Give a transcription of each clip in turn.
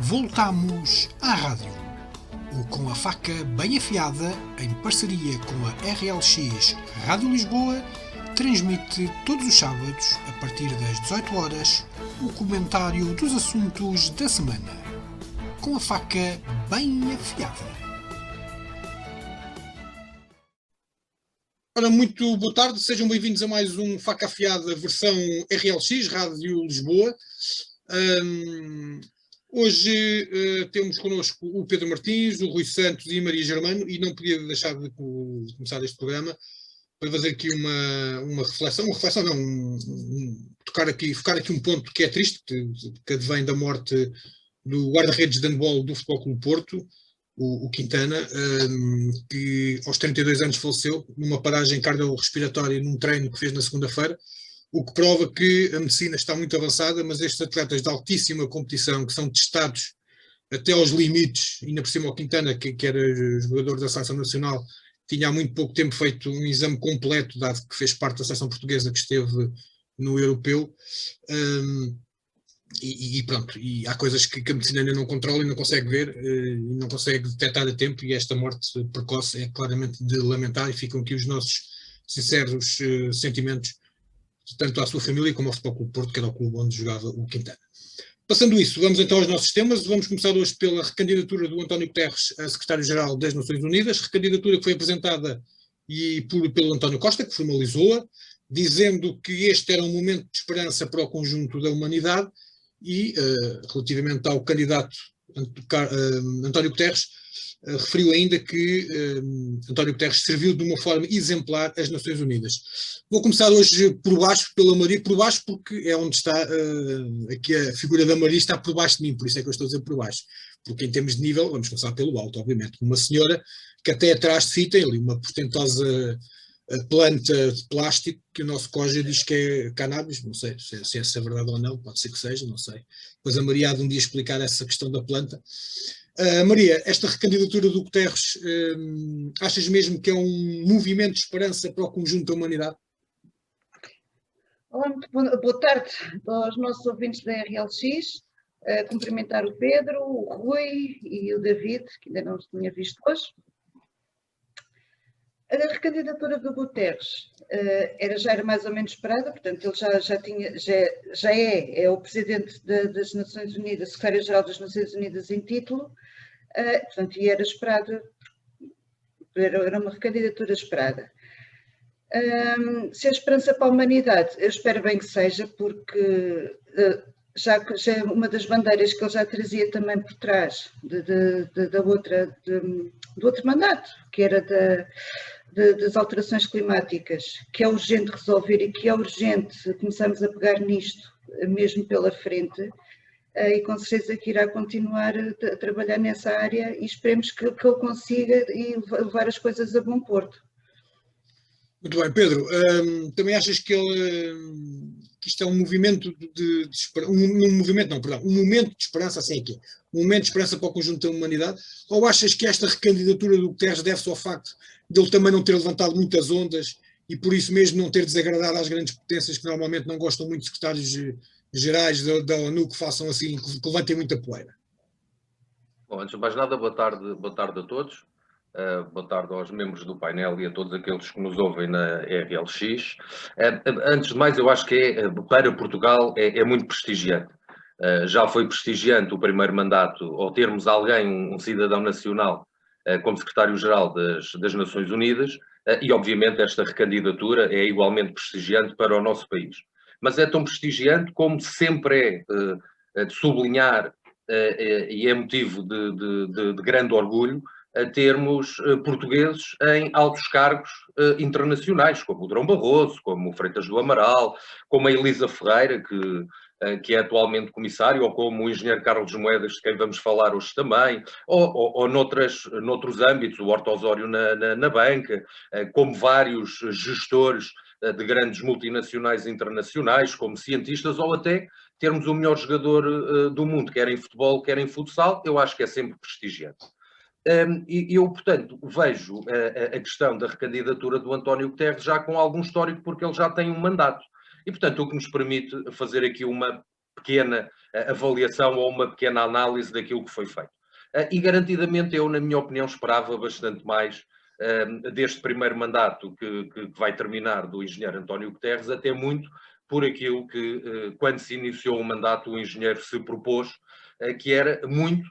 Voltamos à rádio. O Com a Faca Bem Afiada, em parceria com a RLX Rádio Lisboa, transmite todos os sábados, a partir das 18 horas, o comentário dos assuntos da semana. Com a Faca Bem Afiada. Ora, muito boa tarde, sejam bem-vindos a mais um Faca Afiada versão RLX, Rádio Lisboa. Hoje temos connosco o Pedro Martins, o Rui Santos e a Maria Germano, e não podia deixar de começar este programa para fazer aqui uma reflexão, focar aqui um ponto que é triste, que advém da morte do guarda-redes de handball do Futebol Clube Porto, o Quintana, que aos 32 anos faleceu numa paragem cardiorrespiratória num treino que fez na segunda-feira, o que prova que a medicina está muito avançada, mas estes atletas de altíssima competição, que são testados até aos limites, ainda por cima o Quintana, que era jogador da Seleção Nacional, tinha há muito pouco tempo feito um exame completo, dado que fez parte da seleção portuguesa que esteve no Europeu, e pronto, e há coisas que a medicina ainda não controla e não consegue ver, e não consegue detectar a tempo, e esta morte precoce é claramente de lamentar, e ficam aqui os nossos sinceros sentimentos, tanto à sua família como ao Futebol Clube Porto, que era o clube onde jogava o Quintana. Passando isso, vamos então aos nossos temas. Vamos começar hoje pela recandidatura do António Guterres a secretário-geral das Nações Unidas, recandidatura que foi apresentada pelo António Costa, que formalizou-a, dizendo que este era um momento de esperança para o conjunto da humanidade, e relativamente ao candidato António Guterres, referiu ainda que António Guterres serviu de uma forma exemplar às Nações Unidas. Vou começar hoje por baixo, pela Maria, por baixo porque é onde está, aqui a figura da Maria está por baixo de mim, por isso é que eu estou a dizer por baixo, porque em termos de nível, vamos começar pelo alto, obviamente. Uma senhora que até atrás de si tem ali uma portentosa planta de plástico, que o nosso Coja diz que é cannabis, não sei se essa é verdade ou não, pode ser que seja, não sei. Depois a Maria há de um dia explicar essa questão da planta. Maria, esta recandidatura do Guterres, achas mesmo que é um movimento de esperança para o conjunto da humanidade? Olá, muito boa tarde aos nossos ouvintes da RLX, cumprimentar o Pedro, o Rui e o David, que ainda não os tinha visto hoje. A recandidatura do Guterres já era mais ou menos esperada, portanto ele já é o presidente das Nações Unidas, secretário-geral das Nações Unidas em título, portanto, e era esperada, era uma recandidatura esperada. Se a esperança para a humanidade, eu espero bem que seja, porque já é uma das bandeiras que ele já trazia também por trás do outro mandato, que era das alterações climáticas, que é urgente resolver e que é urgente começarmos a pegar nisto mesmo pela frente, e com certeza que irá continuar a trabalhar nessa área, e esperemos que ele consiga e levar as coisas a bom porto. Muito bem, Pedro, também achas que isto é um movimento um momento de esperança, assim aqui, um momento de esperança para o conjunto da humanidade, ou achas que esta recandidatura do Guterres deve-se ao facto de ele também não ter levantado muitas ondas e por isso mesmo não ter desagradado às grandes potências que normalmente não gostam muito de secretários gerais da ONU que façam assim, que levantem muita poeira? Bom, antes de mais nada, boa tarde a todos. Boa tarde aos membros do painel e a todos aqueles que nos ouvem na RLX. Antes de mais, eu acho que para Portugal é muito prestigiante. Já foi prestigiante o primeiro mandato, ao termos alguém, um cidadão nacional, como secretário-geral das Nações Unidas, e obviamente esta recandidatura é igualmente prestigiante para o nosso país. Mas é tão prestigiante como sempre é de sublinhar, e é motivo de grande orgulho, a termos portugueses em altos cargos internacionais, como o Durão Barroso, como o Freitas do Amaral, como a Elisa Ferreira, que é atualmente comissário, ou como o engenheiro Carlos Moedas, de quem vamos falar hoje também, ou noutros âmbitos, o Horta Osório na banca, como vários gestores de grandes multinacionais internacionais, como cientistas, ou até termos o melhor jogador do mundo, quer em futebol, quer em futsal. Eu acho que é sempre prestigiante. Eu, portanto, vejo a questão da recandidatura do António Guterres já com algum histórico, porque ele já tem um mandato. E, portanto, o que nos permite fazer aqui uma pequena avaliação ou uma pequena análise daquilo que foi feito. E garantidamente eu, na minha opinião, esperava bastante mais deste primeiro mandato que vai terminar do engenheiro António Guterres, até muito por aquilo que, quando se iniciou o mandato, o engenheiro se propôs, que era muito,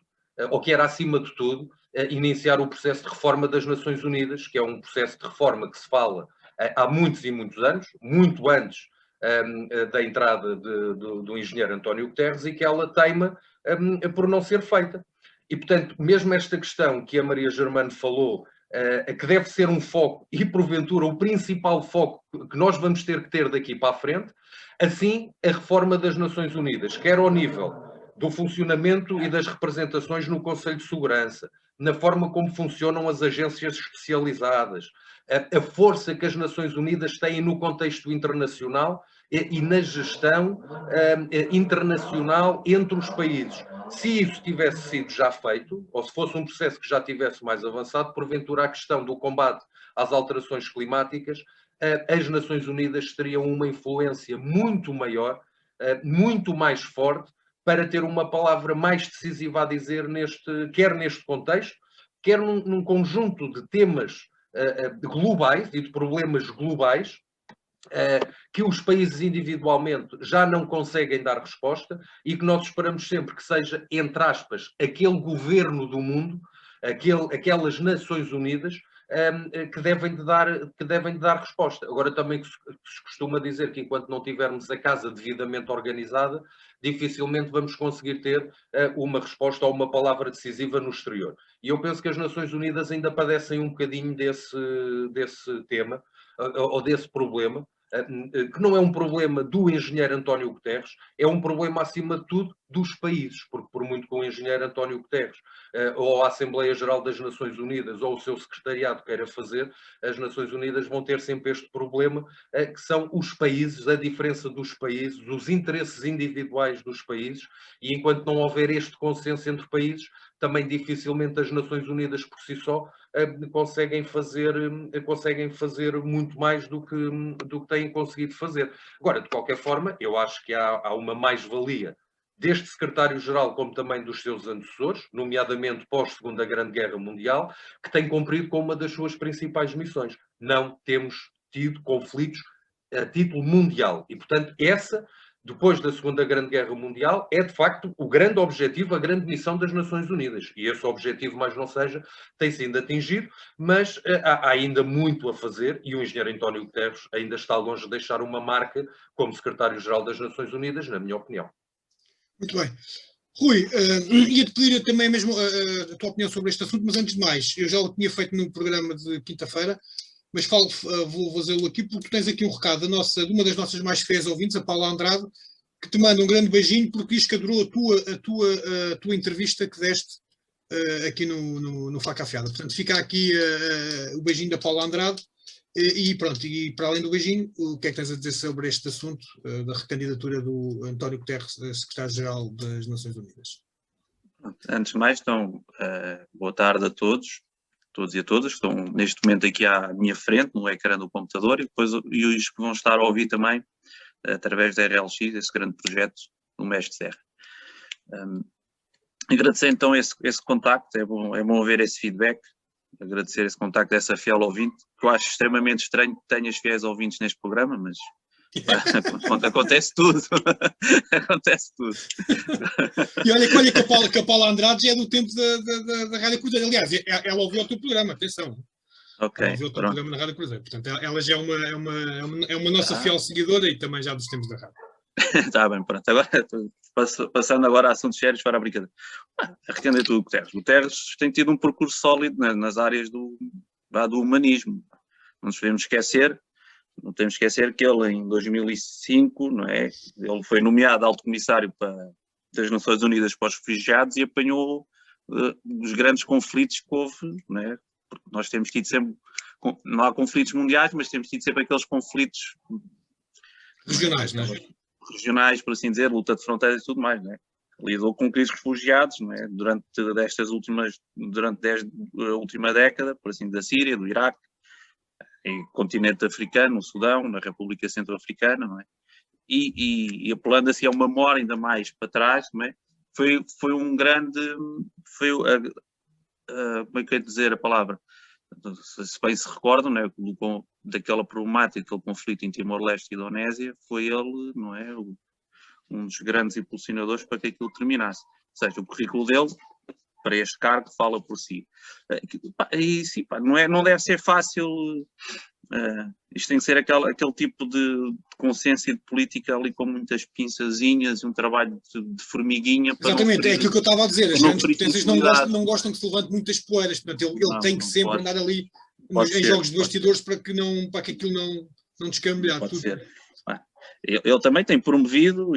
ou que era acima de tudo, iniciar o processo de reforma das Nações Unidas, que é um processo de reforma que se fala há muitos e muitos anos, muito antes da entrada do engenheiro António Guterres, e que ela teima por não ser feita. E, portanto, mesmo esta questão que a Maria Germano falou, que deve ser um foco, e porventura o principal foco que nós vamos ter que ter daqui para a frente, assim a reforma das Nações Unidas, quer ao nível do funcionamento e das representações no Conselho de Segurança, na forma como funcionam as agências especializadas, a força que as Nações Unidas têm no contexto internacional e na gestão internacional entre os países. Se isso tivesse sido já feito, ou se fosse um processo que já tivesse mais avançado, porventura a questão do combate às alterações climáticas, as Nações Unidas teriam uma influência muito maior, muito mais forte, para ter uma palavra mais decisiva a dizer quer neste contexto, quer num conjunto de temas globais e de problemas globais, que os países individualmente já não conseguem dar resposta e que nós esperamos sempre que seja, entre aspas, aquele governo do mundo, aquelas Nações Unidas, que devem de dar resposta. Agora, também se costuma dizer que enquanto não tivermos a casa devidamente organizada, dificilmente vamos conseguir ter uma resposta ou uma palavra decisiva no exterior. E eu penso que as Nações Unidas ainda padecem um bocadinho desse tema, ou desse problema, que não é um problema do engenheiro António Guterres, é um problema, acima de tudo, dos países, porque por muito que o engenheiro António Guterres, ou a Assembleia Geral das Nações Unidas, ou o seu secretariado queira fazer, as Nações Unidas vão ter sempre este problema, que são os países, a diferença dos países, os interesses individuais dos países, e enquanto não houver este consenso entre países, também dificilmente as Nações Unidas por si só conseguem fazer muito mais do que têm conseguido fazer. Agora, de qualquer forma, eu acho que há uma mais-valia deste secretário-geral como também dos seus antecessores, nomeadamente pós-Segunda Grande Guerra Mundial, que tem cumprido com uma das suas principais missões. Não temos tido conflitos a título mundial. E, portanto, depois da Segunda Grande Guerra Mundial, é de facto o grande objetivo, a grande missão das Nações Unidas. E esse objetivo, mais não seja, tem sido atingido, mas há ainda muito a fazer e o engenheiro António Guterres ainda está longe de deixar uma marca como secretário-geral das Nações Unidas, na minha opinião. Muito bem. Rui, ia-te pedir também mesmo a tua opinião sobre este assunto, mas antes de mais, eu já o tinha feito no programa de quinta-feira, mas vou fazê-lo aqui porque tu tens aqui um recado de uma das nossas mais fiéis ouvintes, a Paula Andrade, que te manda um grande beijinho porque diz que adorou a tua entrevista que deste aqui no Faca Afiada. Portanto, fica aqui o beijinho da Paula Andrade e pronto, e para além do beijinho, o que é que tens a dizer sobre este assunto da recandidatura do António Guterres, secretário-geral das Nações Unidas? Antes de mais, então, boa tarde a todos e a todas, que estão neste momento aqui à minha frente, no ecrã do computador, e os que vão estar a ouvir também, através da RLX, esse grande projeto do Mestre Serra. Agradecer então esse contacto, é bom ver esse feedback, agradecer esse contacto dessa fiel ouvinte, que eu acho extremamente estranho que tenhas fiéis ouvintes neste programa, mas acontece tudo. Acontece tudo. E olha que a Paula Andrade já é do tempo da Rádio Cruzeiro. Aliás, ela ouviu o teu programa, atenção. Ok. Ela ouviu o teu programa na Rádio Cruzeiro. Portanto, ela já é uma nossa fiel seguidora e também já dos tempos da rádio. Está bem, pronto. Agora, passando agora a assuntos sérios, para a brincadeira. A recandidatura do Guterres. O Guterres tem tido um percurso sólido nas áreas do humanismo. Não temos de esquecer que ele, em 2005, não é, ele foi nomeado alto comissário das Nações Unidas para os refugiados e apanhou os grandes conflitos que houve, não é? Porque nós temos tido sempre, não há conflitos mundiais, mas temos tido sempre aqueles conflitos regionais, não é? Regionais, por assim dizer, luta de fronteiras e tudo mais, não é? Lidou com crises de refugiados, não é? Durante a última década, por assim, da Síria, do Iraque, em continente africano, no Sudão, na República Centro-Africana, não é? e apelando assim a uma memória ainda mais para trás, não é? Foi um grande, como é que eu ia dizer a palavra? Se bem se recordam, né, daquela problemática, aquele conflito em Timor-Leste e Indonésia, foi ele, não é, um dos grandes impulsionadores para que aquilo terminasse. Ou seja, o currículo dele, para este cargo, fala por si. E sim, não deve ser fácil. Isto tem que ser aquele tipo de consciência de política ali com muitas pinçazinhas, um trabalho de formiguinha. Exatamente, é aquilo que eu estava a dizer. As grandes potências não gostam que se levante muitas poeiras. Portanto, ele tem que sempre andar ali em jogos de bastidores para que aquilo não descambelhar tudo. Ele também tem promovido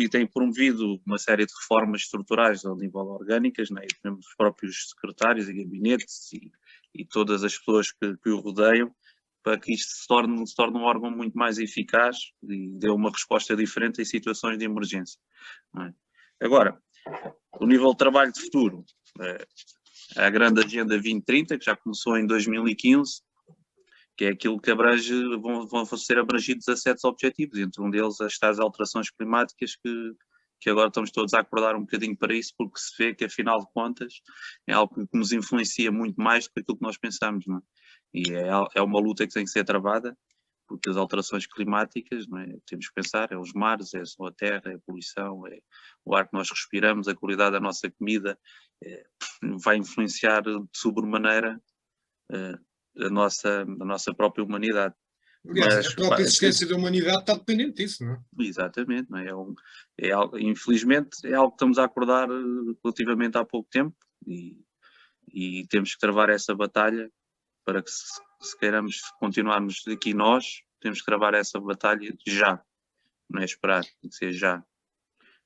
uma série de reformas estruturais ao nível orgânicas, né? E mesmo os próprios secretários e gabinetes e todas as pessoas que o rodeiam, para que isto se torne um órgão muito mais eficaz e dê uma resposta diferente em situações de emergência. Não é? Agora, o nível de trabalho de futuro, a grande Agenda 2030, que já começou em 2015, que é aquilo que abrange, vão ser abrangidos 17 objetivos, entre um deles as tais alterações climáticas que agora estamos todos a acordar um bocadinho para isso, porque se vê que, afinal de contas, é algo que nos influencia muito mais do que aquilo que nós pensamos, não é? E é uma luta que tem que ser travada, porque as alterações climáticas, não é? Temos que pensar, é os mares, é a terra, é a poluição, é o ar que nós respiramos, a qualidade da nossa comida, vai influenciar de sobremaneira a nossa própria humanidade. Aliás, a própria existência da humanidade está dependente disso, não é? Exatamente, não é? Infelizmente é algo que estamos a acordar relativamente há pouco tempo e temos que travar essa batalha para que se queiramos continuarmos aqui nós, temos que travar essa batalha já, não é esperar, tem que ser já.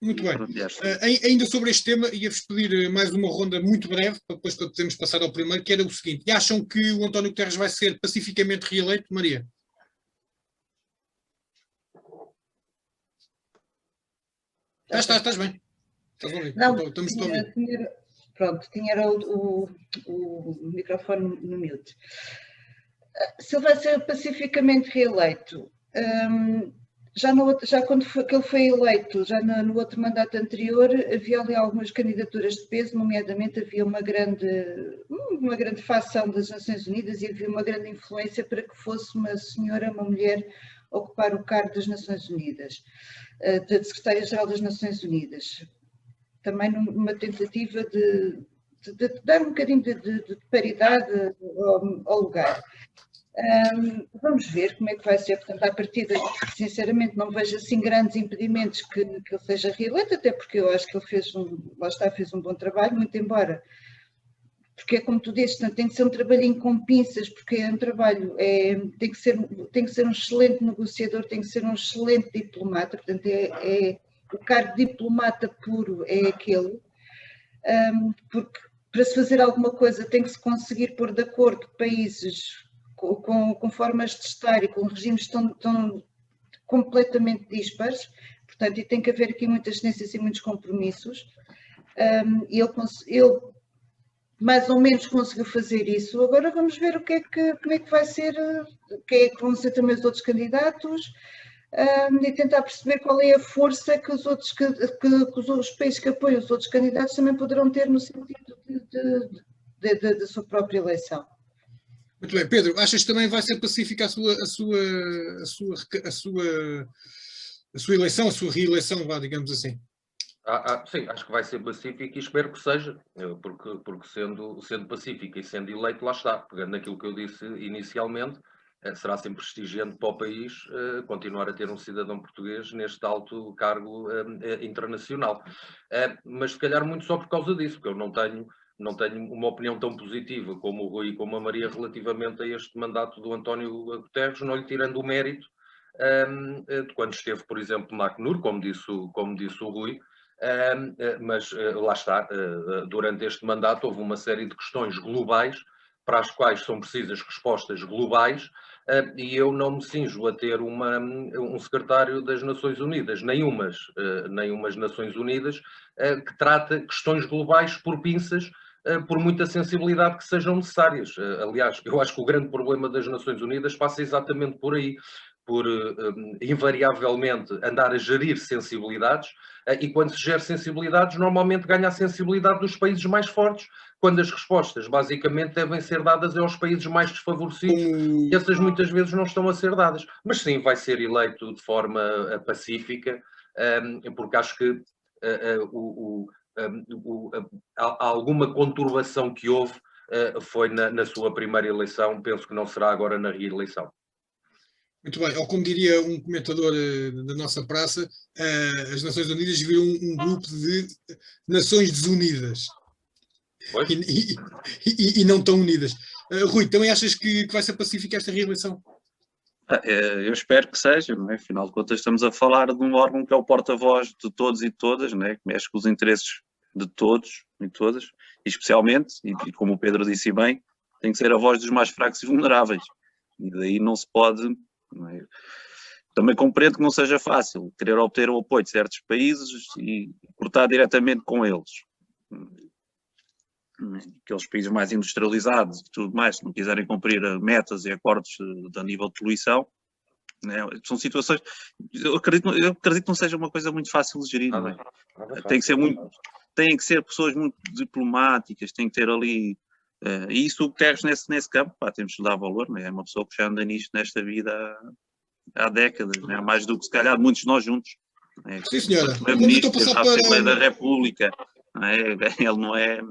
Muito bem. Ainda sobre este tema, ia-vos pedir mais uma ronda muito breve, para depois podermos passar ao primeiro, que era o seguinte: e acham que o António Guterres vai ser pacificamente reeleito, Maria? Estás bem. Estás bem. Não, estamos a ouvir. Pronto, tinha o microfone no mute. Se ele vai ser pacificamente reeleito, já quando ele foi eleito, já no outro mandato anterior, havia ali algumas candidaturas de peso, nomeadamente havia uma grande facção das Nações Unidas e havia uma grande influência para que fosse uma mulher, ocupar o cargo das Nações Unidas, de Secretária-Geral das Nações Unidas. Também numa tentativa de dar um bocadinho de paridade ao lugar. Vamos ver como é que vai ser. Portanto, à partida, sinceramente, não vejo assim grandes impedimentos que ele seja reeleito, até porque eu acho que ele fez um bom trabalho, muito embora, porque é como tu dizes, tem que ser um trabalhinho com pinças, porque é um trabalho, tem que ser um excelente negociador, tem que ser um excelente diplomata, portanto, o cargo de diplomata puro é aquele, porque para se fazer alguma coisa tem que se conseguir pôr de acordo países com formas de estar e com regimes tão completamente dispares, portanto, e tem que haver aqui muitas cedências e muitos compromissos, e ele mais ou menos conseguiu fazer isso. Agora vamos ver como é que vai ser, quem é que vão ser também os outros candidatos, e tentar perceber qual é a força que os países que apoiam os outros candidatos também poderão ter no sentido da sua própria eleição. Muito bem. Pedro, achas que também vai ser pacífica a sua eleição, a sua reeleição, digamos assim? Sim, acho que vai ser pacífico e espero que seja, porque sendo pacífico e sendo eleito, lá está, pegando naquilo que eu disse inicialmente, será sempre prestigiante para o país continuar a ter um cidadão português neste alto cargo internacional. Mas se calhar muito só por causa disso, porque eu não tenho uma opinião tão positiva como o Rui e como a Maria relativamente a este mandato do António Guterres, não lhe tirando o mérito de quando esteve, por exemplo, na Acnur, como disse o Rui. Mas lá está, durante este mandato houve uma série de questões globais para as quais são precisas respostas globais e eu não me cinjo a ter um secretário das Nações Unidas, nenhumas Nações Unidas, que trata questões globais por pinças, por muita sensibilidade que sejam necessárias. Aliás, eu acho que o grande problema das Nações Unidas passa exatamente por aí, invariavelmente andar a gerir sensibilidades, e quando se gera sensibilidades, normalmente ganha a sensibilidade dos países mais fortes, quando as respostas basicamente devem ser dadas aos países mais desfavorecidos, e essas muitas vezes não estão a ser dadas. Mas sim, vai ser eleito de forma pacífica, porque acho que alguma conturbação que houve foi na sua primeira eleição, penso que não será agora na reeleição. Muito bem, ou como diria um comentador da nossa praça, as Nações Unidas viram um grupo de nações desunidas e não tão unidas. Rui, também achas que vai ser pacífica esta reeleição? Eu espero que seja, não é? Afinal de contas estamos a falar de um órgão que é o porta-voz de todos e todas, não é? Que mexe com os interesses de todos e todas, e especialmente, e como o Pedro disse bem, tem que ser a voz dos mais fracos e vulneráveis. E daí não se pode... Não é? Também compreendo que não seja fácil querer obter o apoio de certos países e cortar diretamente com eles. Aqueles países mais industrializados e tudo mais, se não quiserem cumprir metas e acordos a nível de poluição, né? São situações... Eu acredito que não seja uma coisa muito fácil de gerir. Não é? Tem que ser pessoas muito diplomáticas, tem que ter ali... e isso o Guterres nesse campo, temos que dar valor, não é? É uma pessoa que já anda nisto, nesta vida há décadas, não é? Mais do que se calhar muitos de nós juntos. Não é? Sim, senhora. Primeiro-Ministro da Assembleia da República, não é? Ele não é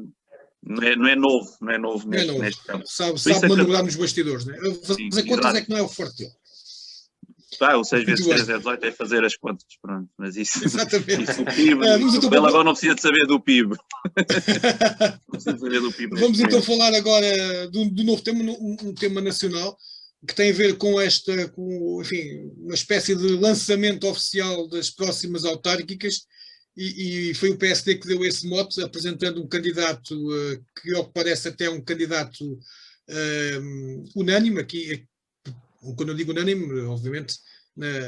novo neste campo. Sabe manobrar nos bastidores, não é? Fazer contas é que não é o forte dele. O 6 vezes 3 é 18, é fazer as contas, pronto, mas isso... Exatamente. Isso, o PIB, ele agora não precisa de saber do PIB. Não precisa de saber do PIB. Vamos então falar agora do novo tema, um tema nacional, que tem a ver com enfim, uma espécie de lançamento oficial das próximas autárquicas, e foi o PSD que deu esse mote, apresentando um candidato que, ao que parece, até é um candidato unânime, aqui, quando eu digo unânime, obviamente,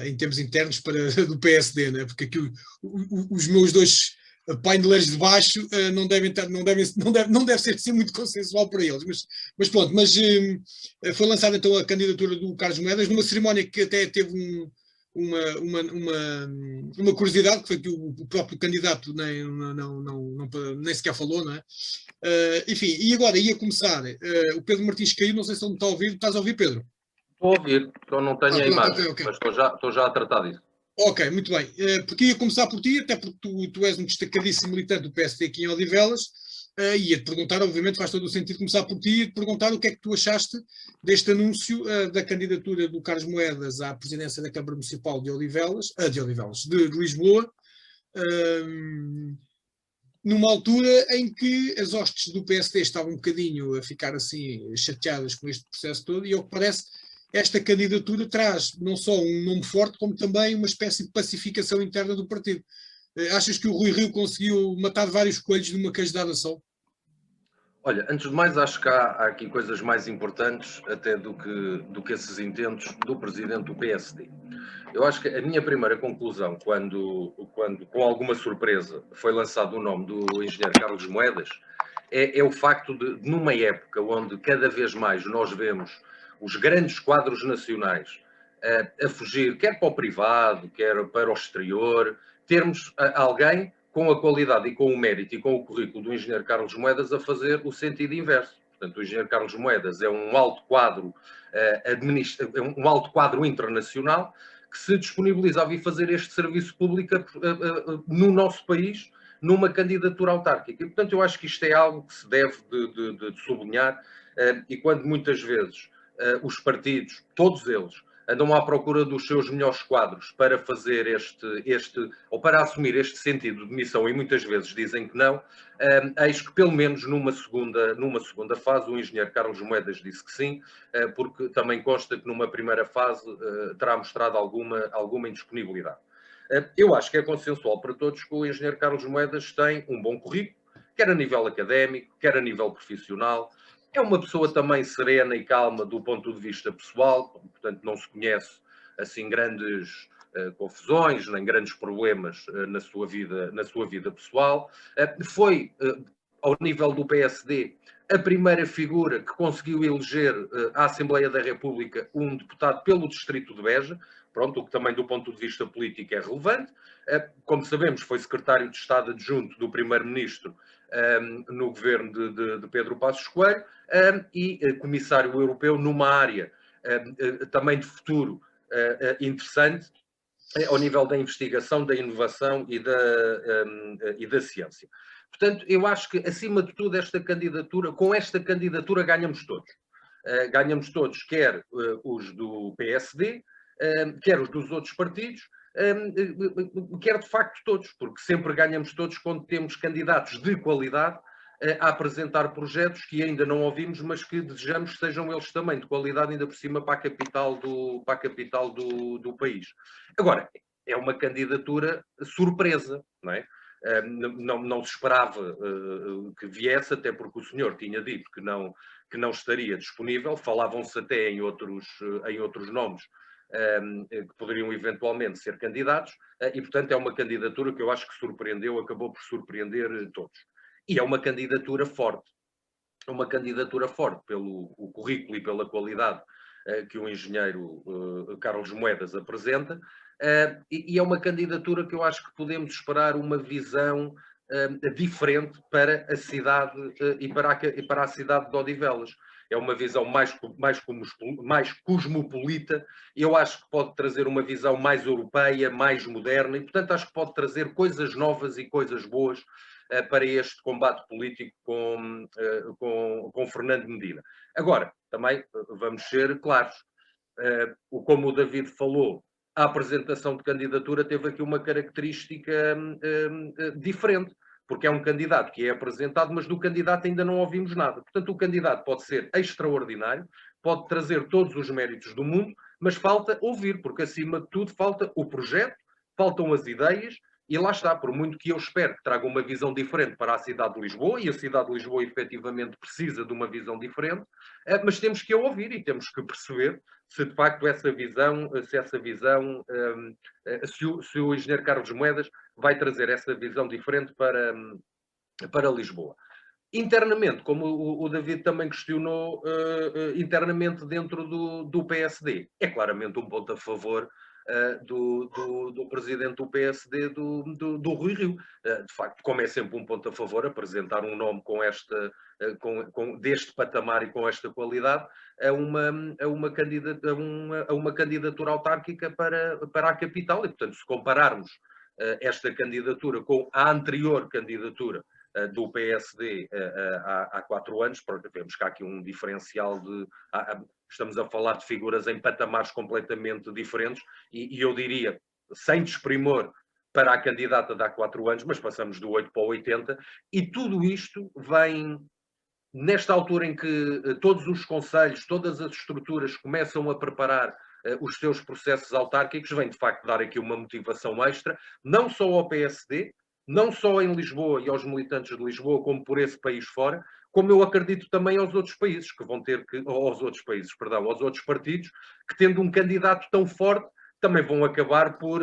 em termos internos do PSD, né? Porque aqui os meus dois paineleiros de baixo não deve ser assim muito consensual para eles, mas pronto, foi lançada então a candidatura do Carlos Moedas numa cerimónia que até teve uma curiosidade, que foi que o próprio candidato nem sequer falou, não é? Enfim, e agora ia começar, o Pedro Martins caiu, não sei se ele me está a ouvir. Estás a ouvir, Pedro? Estou a ouvir, então não tenho a imagem, okay. Mas estou já a tratar disso. Ok, muito bem. Porque ia começar por ti, até porque tu és um destacadíssimo militante do PSD aqui em Odivelas, e ia-te perguntar, obviamente faz todo o sentido começar por ti, e te perguntar o que é que tu achaste deste anúncio da candidatura do Carlos Moedas à presidência da Câmara Municipal de Lisboa, numa altura em que as hostes do PSD estavam um bocadinho a ficar assim chateadas com este processo todo, e ao que parece esta candidatura traz não só um nome forte, como também uma espécie de pacificação interna do partido. Achas que o Rui Rio conseguiu matar vários coelhos numa cajadada só? Olha, antes de mais, acho que há aqui coisas mais importantes até do que esses intentos do presidente do PSD. Eu acho que a minha primeira conclusão, quando com alguma surpresa foi lançado o nome do engenheiro Carlos Moedas, é o facto de, numa época onde cada vez mais nós vemos os grandes quadros nacionais a fugir, quer para o privado, quer para o exterior, termos alguém com a qualidade e com o mérito e com o currículo do engenheiro Carlos Moedas a fazer o sentido inverso. Portanto, o engenheiro Carlos Moedas é um alto quadro um alto quadro internacional que se disponibiliza a vir fazer este serviço público no nosso país, numa candidatura autárquica. E, portanto, eu acho que isto é algo que se deve de sublinhar, e quando muitas vezes os partidos, todos eles, andam à procura dos seus melhores quadros para fazer ou para assumir este sentido de missão, e muitas vezes dizem que não, eis que pelo menos numa segunda fase o engenheiro Carlos Moedas disse que sim, porque também consta que numa primeira fase terá mostrado alguma indisponibilidade. Eu acho que é consensual para todos que o engenheiro Carlos Moedas tem um bom currículo, quer a nível académico, quer a nível profissional. É uma pessoa também serena e calma do ponto de vista pessoal, portanto não se conhece assim grandes confusões, nem grandes problemas na sua vida pessoal. Foi ao nível do PSD, a primeira figura que conseguiu eleger à Assembleia da República um deputado pelo distrito de Beja, pronto, o que também do ponto de vista político é relevante. Como sabemos, foi secretário de Estado adjunto do primeiro-ministro no governo de Pedro Passos Coelho e comissário europeu numa área também de futuro interessante ao nível da investigação, da inovação e da ciência. Portanto, eu acho que, acima de tudo, com esta candidatura ganhamos todos. Ganhamos todos, quer os do PSD, quer os dos outros partidos, quer de facto todos, porque sempre ganhamos todos quando temos candidatos de qualidade a apresentar projetos que ainda não ouvimos, mas que desejamos que sejam eles também de qualidade, ainda por cima para a capital do país. Agora, é uma candidatura surpresa, não é? Não se esperava que viesse, até porque o senhor tinha dito que não estaria disponível, falavam-se até em outros nomes que poderiam eventualmente ser candidatos, e portanto é uma candidatura que eu acho que acabou por surpreender todos. E é uma candidatura forte. Pelo currículo e pela qualidade que o engenheiro Carlos Moedas apresenta, e é uma candidatura que eu acho que podemos esperar uma visão diferente para a cidade e para a cidade de Odivelas. É uma visão mais cosmopolita, eu acho que pode trazer uma visão mais europeia, mais moderna, e portanto acho que pode trazer coisas novas e coisas boas para este combate político com Fernando Medina. Agora, também vamos ser claros, como o David falou, a apresentação de candidatura teve aqui uma característica diferente, porque é um candidato que é apresentado, mas do candidato ainda não ouvimos nada. Portanto, o candidato pode ser extraordinário, pode trazer todos os méritos do mundo, mas falta ouvir, porque acima de tudo falta o projeto, faltam as ideias, e lá está, por muito que eu espero que traga uma visão diferente para a cidade de Lisboa, e a cidade de Lisboa efetivamente precisa de uma visão diferente, mas temos que a ouvir e temos que perceber se de facto se o engenheiro Carlos Moedas vai trazer essa visão diferente para Lisboa. Internamente, como o David também questionou, internamente dentro do PSD, é claramente um ponto a favor do presidente do PSD, do Rui Rio. De facto, como é sempre um ponto a favor, apresentar um nome deste patamar e com esta qualidade a uma candidatura autárquica para a capital. E, portanto, se compararmos esta candidatura com a anterior candidatura do PSD há 4 anos, vemos que há aqui um diferencial estamos a falar de figuras em patamares completamente diferentes, e eu diria, sem desprimor para a candidata de há 4 anos, mas passamos do 8 para o 80, e tudo isto vem nesta altura em que todos os concelhos, todas as estruturas começam a preparar os seus processos autárquicos, vem de facto dar aqui uma motivação extra, não só ao PSD, não só em Lisboa e aos militantes de Lisboa, como por esse país fora, como eu acredito também aos outros países, aos outros partidos, que tendo um candidato tão forte, também vão acabar por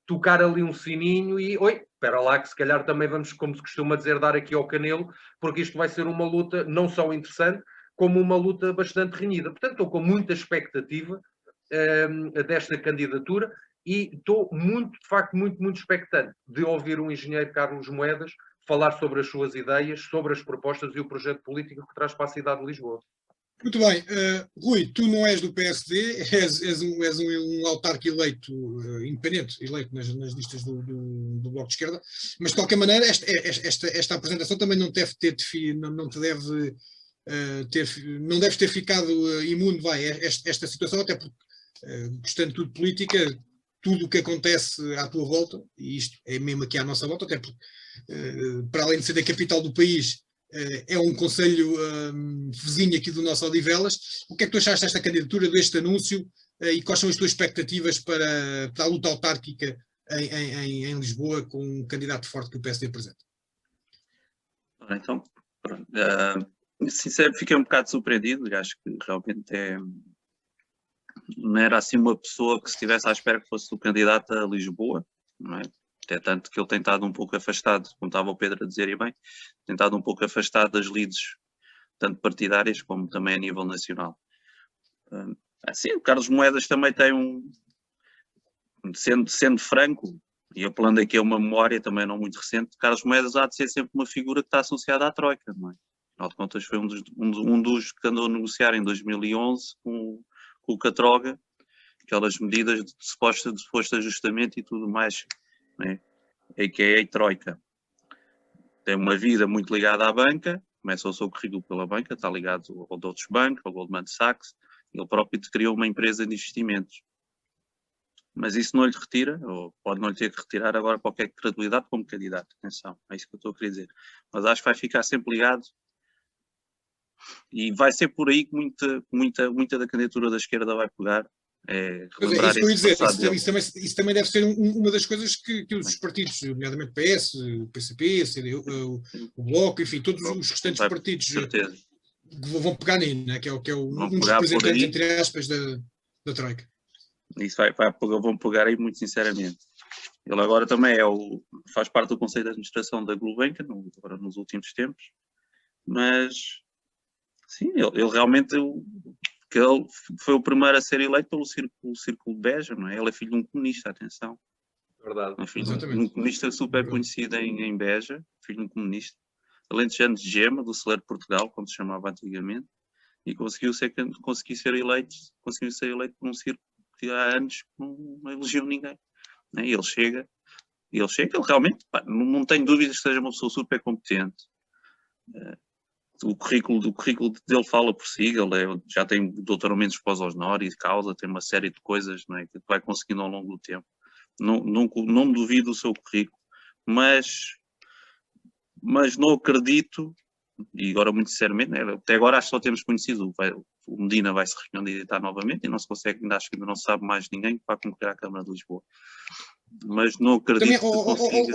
tocar ali um sininho e, espera lá que se calhar também vamos, como se costuma dizer, dar aqui ao canelo, porque isto vai ser uma luta não só interessante, como uma luta bastante renhida. Portanto, estou com muita expectativa desta candidatura, e estou de facto muito expectante de ouvir o engenheiro Carlos Moedas falar sobre as suas ideias, sobre as propostas e o projeto político que traz para a cidade de Lisboa. Muito bem. Rui, tu não és do PSD, és um autarca eleito, independente, eleito nas listas do Bloco de Esquerda, mas de qualquer maneira esta apresentação também não deves ter ficado imune a esta situação, até porque, gostando tudo de política, tudo o que acontece à tua volta, e isto é mesmo aqui à nossa volta, até porque, para além de ser a capital do país, é um concelho vizinho aqui do nosso Odivelas. O que é que tu achaste desta candidatura, deste anúncio, e quais são as tuas expectativas para a luta autárquica em Lisboa, com um candidato forte que o PSD apresenta? Então, pronto. Sincero, fiquei um bocado surpreendido, acho que realmente não era assim uma pessoa que se estivesse à espera que fosse o candidato a Lisboa, não é? Até tanto que ele tem estado um pouco afastado, como estava o Pedro a dizer, e bem, tem estado um pouco afastado das lides, tanto partidárias como também a nível nacional. Assim, o Carlos Moedas também tem sendo franco, e apelando aqui a uma memória também não muito recente, Carlos Moedas há de ser sempre uma figura que está associada à Troika, não é? Afinal de contas foi um dos que andou a negociar em 2011 com o Catroga, aquelas medidas de suposto ajustamento e tudo mais, né? A.k.a. Troika. Tem uma vida muito ligada à banca, começa o seu currículo pela banca, está ligado ao Deutsche Bank, ao Goldman Sachs, ele próprio criou uma empresa de investimentos. Mas isso não lhe retira, ou pode não lhe ter que retirar agora qualquer credibilidade como candidato, atenção, é isso que eu estou a querer dizer. Mas acho que vai ficar sempre ligado e vai ser por aí que muita da candidatura da esquerda vai pegar. Isso que eu ia dizer, isso também deve ser uma das coisas que os partidos, nomeadamente PS, o PCP, o Bloco, enfim, todos os restantes partidos vão pegar nele, né? que é um dos representantes, entre aspas, da Troika. Isso vão pegar aí muito sinceramente. Ele agora também faz parte do Conselho de Administração da Gulbenkian, agora nos últimos tempos, mas sim, ele realmente ele foi o primeiro a ser eleito pelo Círculo de Beja, não é? Ele é filho de um comunista, atenção. Verdade. É filho de um comunista super conhecido em Beja, filho de um comunista. Alentejano de Gema, do Celeiro de Portugal, como se chamava antigamente, e conseguiu ser eleito por um círculo que há anos não elegeu ninguém. Né? E ele chega, ele realmente, não tenho dúvidas que seja uma pessoa super competente. O currículo dele fala por si, ele já tem doutoramentos pós-honoris causa, tem uma série de coisas, não é, que vai conseguindo ao longo do tempo. Não duvido do seu currículo, mas não acredito, e agora muito sinceramente, né, até agora acho que só temos conhecido, o Medina vai se recandidatar novamente e não se consegue, acho que ainda não se sabe mais ninguém para concorrer à Câmara de Lisboa. Mas não acredito também,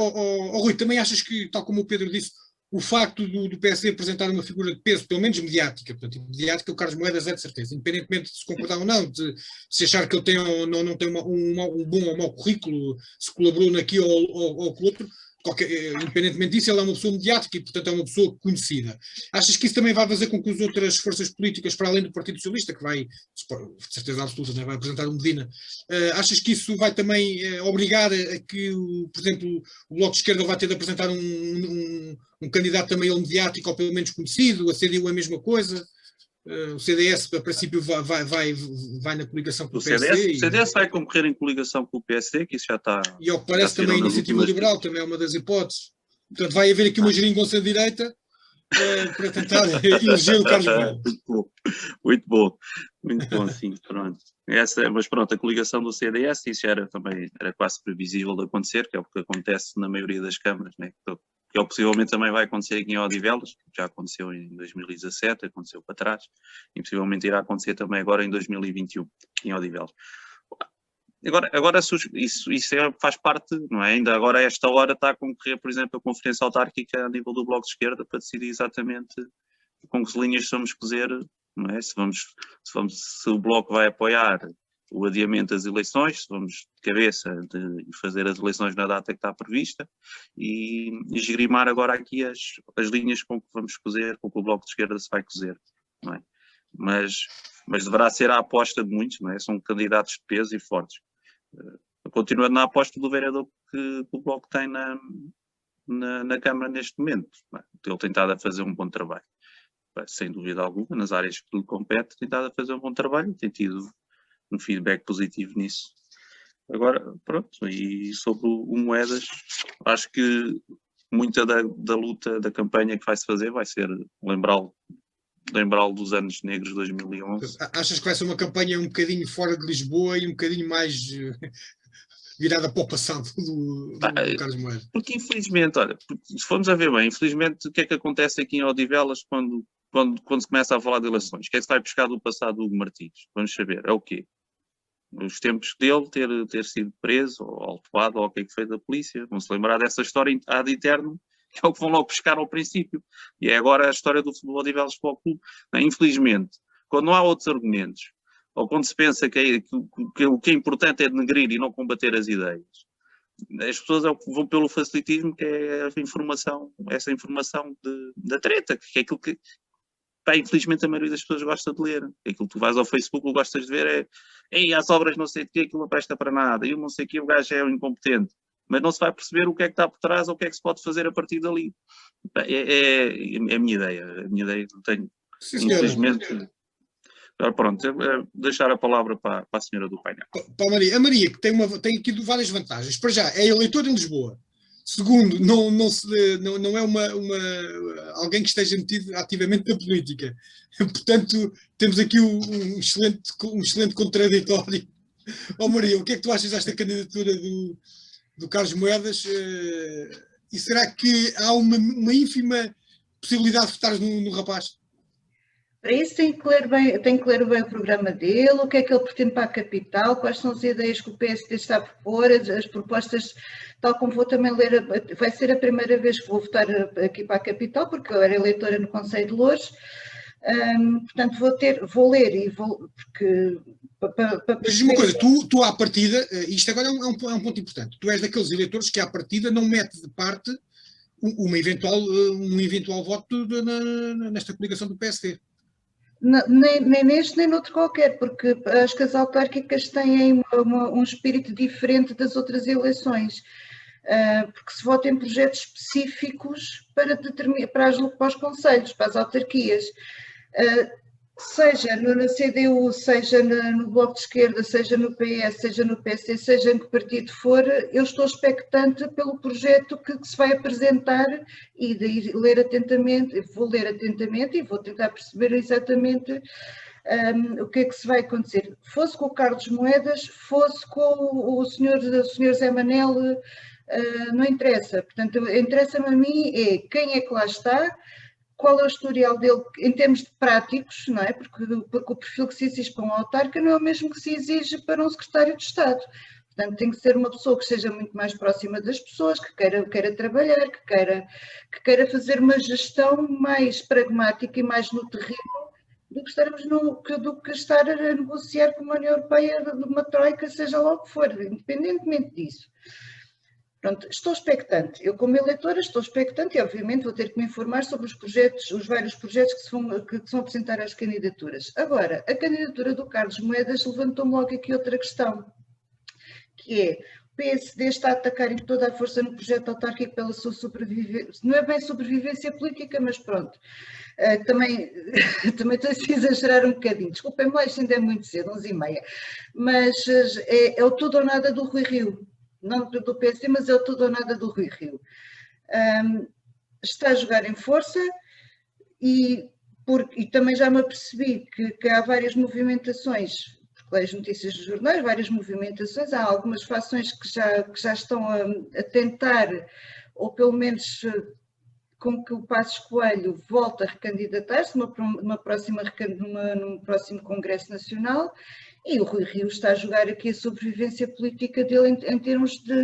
Rui, também achas que, tal como o Pedro disse, o facto do PSD apresentar uma figura de peso, pelo menos mediática, portanto, mediática, o Carlos Moedas é de certeza, independentemente de se concordar ou não, de se achar que ele tem ou não tem um bom ou mau currículo, se colaborou naqui ou com outro, independentemente disso, ele é uma pessoa mediática e, portanto, é uma pessoa conhecida. Achas que isso também vai fazer com que as outras forças políticas, para além do Partido Socialista, que vai, de certeza absoluta, né, vai apresentar um Medina, achas que isso vai também obrigar a que, por exemplo, o Bloco de Esquerda vai ter de apresentar um candidato também ele mediático ou pelo menos conhecido, a CDU é a mesma coisa? O CDS, a princípio, vai na coligação com o PSD. O CDS vai concorrer em coligação com o PSD, que isso já está... E ao que parece também a Iniciativa Liberal também é uma das hipóteses. Portanto, vai haver aqui uma geringonça de direita para tentar eleger o Carlos Moedas. Muito bom, sim, pronto. Mas pronto, a coligação do CDS, isso era quase previsível de acontecer, que é o que acontece na maioria das câmaras, né? Que é o que possivelmente também vai acontecer aqui em Odivelas, que já aconteceu em 2017, aconteceu para trás, e possivelmente irá acontecer também agora em 2021, em Odivelas. Agora isso faz parte, não é? Ainda agora a esta hora está a concorrer, por exemplo, a Conferência Autárquica a nível do Bloco de Esquerda para decidir exatamente com que linhas vamos fazer, não é? Se o Bloco vai apoiar o adiamento das eleições, se vamos de cabeça de fazer as eleições na data que está prevista e esgrimar agora aqui as linhas com que vamos cozer, com que o Bloco de Esquerda se vai cozer, não é? Mas deverá ser a aposta de muitos, não é? São candidatos de peso e fortes. Continuando na aposta do vereador que o Bloco tem na Câmara neste momento, ele tem estado a fazer um bom trabalho, sem dúvida alguma, nas áreas que lhe compete, tem estado a fazer um bom trabalho, tem tido um feedback positivo nisso. Agora, pronto, e sobre o Moedas, acho que muita da luta, da campanha que vai-se fazer vai ser lembrá-lo dos anos negros de 2011. Achas que vai ser uma campanha um bocadinho fora de Lisboa e um bocadinho mais virada para o passado do Carlos Moedas? Porque infelizmente, olha, se formos a ver bem, infelizmente o que é que acontece aqui em Odivelas quando se começa a falar de eleições? O que é que se vai buscar do passado do Hugo Martins? Vamos saber, é o quê? Os tempos dele ter sido preso ou autuado ou o que é que foi da polícia. Vão-se lembrar dessa história ad eterno, que é o que vão logo buscar ao princípio. E é agora a história do futebol de Odivelas Futebol Clube. Infelizmente, quando não há outros argumentos, ou quando se pensa que o que é importante é denegrir e não combater as ideias, as pessoas vão pelo facilitismo, que é essa informação da treta, que é aquilo que, pá, infelizmente a maioria das pessoas gosta de ler. Aquilo que tu vais ao Facebook e gostas de ver é ei, as obras não sei o que, aquilo não presta para nada, e não sei o que, o gajo é um incompetente. Mas não se vai perceber o que é que está por trás ou o que é que se pode fazer a partir dali. É a minha ideia. A minha ideia não tenho, infelizmente... Agora, pronto, deixar a palavra para a senhora do painel. Para a Maria. A Maria, que tem aqui várias vantagens. Para já, é eleitora em Lisboa. Segundo, não é alguém que esteja metido ativamente na política. Portanto, temos aqui um excelente contraditório. Maria, o que é que tu achas desta candidatura do Carlos Moedas? E será que há uma ínfima possibilidade de votares no rapaz? Para isso tem que ler bem o programa dele, o que é que ele pretende para a capital, quais são as ideias que o PSD está a propor, as propostas, tal como vou também ler, vai ser a primeira vez que vou votar aqui para a capital, porque eu era eleitora no Conselho de Loures, portanto vou ler e vou, porque... Mas diz uma coisa, tu à partida, isto agora é um ponto importante, tu és daqueles eleitores que à partida não mete de parte um eventual voto nesta coligação do PSD. Nem neste nem noutro qualquer, porque acho que as autárquicas têm um espírito diferente das outras eleições, porque se vota em projetos específicos para os concelhos, para as autarquias, seja na CDU, seja no Bloco de Esquerda, seja no PS, seja no PSD, seja em que partido for, eu estou expectante pelo projeto que se vai apresentar e daí vou ler atentamente e vou tentar perceber exatamente o que é que se vai acontecer. Fosse com o Carlos Moedas, fosse com o senhor Zé Manel, não interessa. Portanto, interessa-me a mim quem é que lá está, qual é o historial dele em termos de práticos, não é? Porque o perfil que se exige para um autarca não é o mesmo que se exige para um secretário de Estado. Portanto, tem que ser uma pessoa que esteja muito mais próxima das pessoas, que queira trabalhar, que queira fazer uma gestão mais pragmática e mais no terreno do que estar a negociar com a União Europeia de uma troika, seja lá o que for, independentemente disso. Pronto, estou expectante. Eu, como eleitora, estou expectante e, obviamente, vou ter que me informar sobre os vários projetos que se vão apresentar às candidaturas. Agora, a candidatura do Carlos Moedas levantou-me logo aqui outra questão, que é: o PSD está a atacar em toda a força no projeto autárquico pela sua sobrevivência, não é bem sobrevivência política, mas pronto, também estou a exagerar um bocadinho, desculpem-me lá, isto ainda é muito cedo, 11h30, mas é o tudo ou nada do Rui Rio. Não do PSD, mas é o tudo ou nada do Rui Rio. Está a jogar em força e também já me apercebi que há várias movimentações, porque leio as notícias dos jornais, várias movimentações, há algumas fações que já estão a tentar, ou pelo menos com que o Passos Coelho volte a recandidatar-se num próximo Congresso Nacional, e o Rui Rio está a jogar aqui a sobrevivência política dele em termos de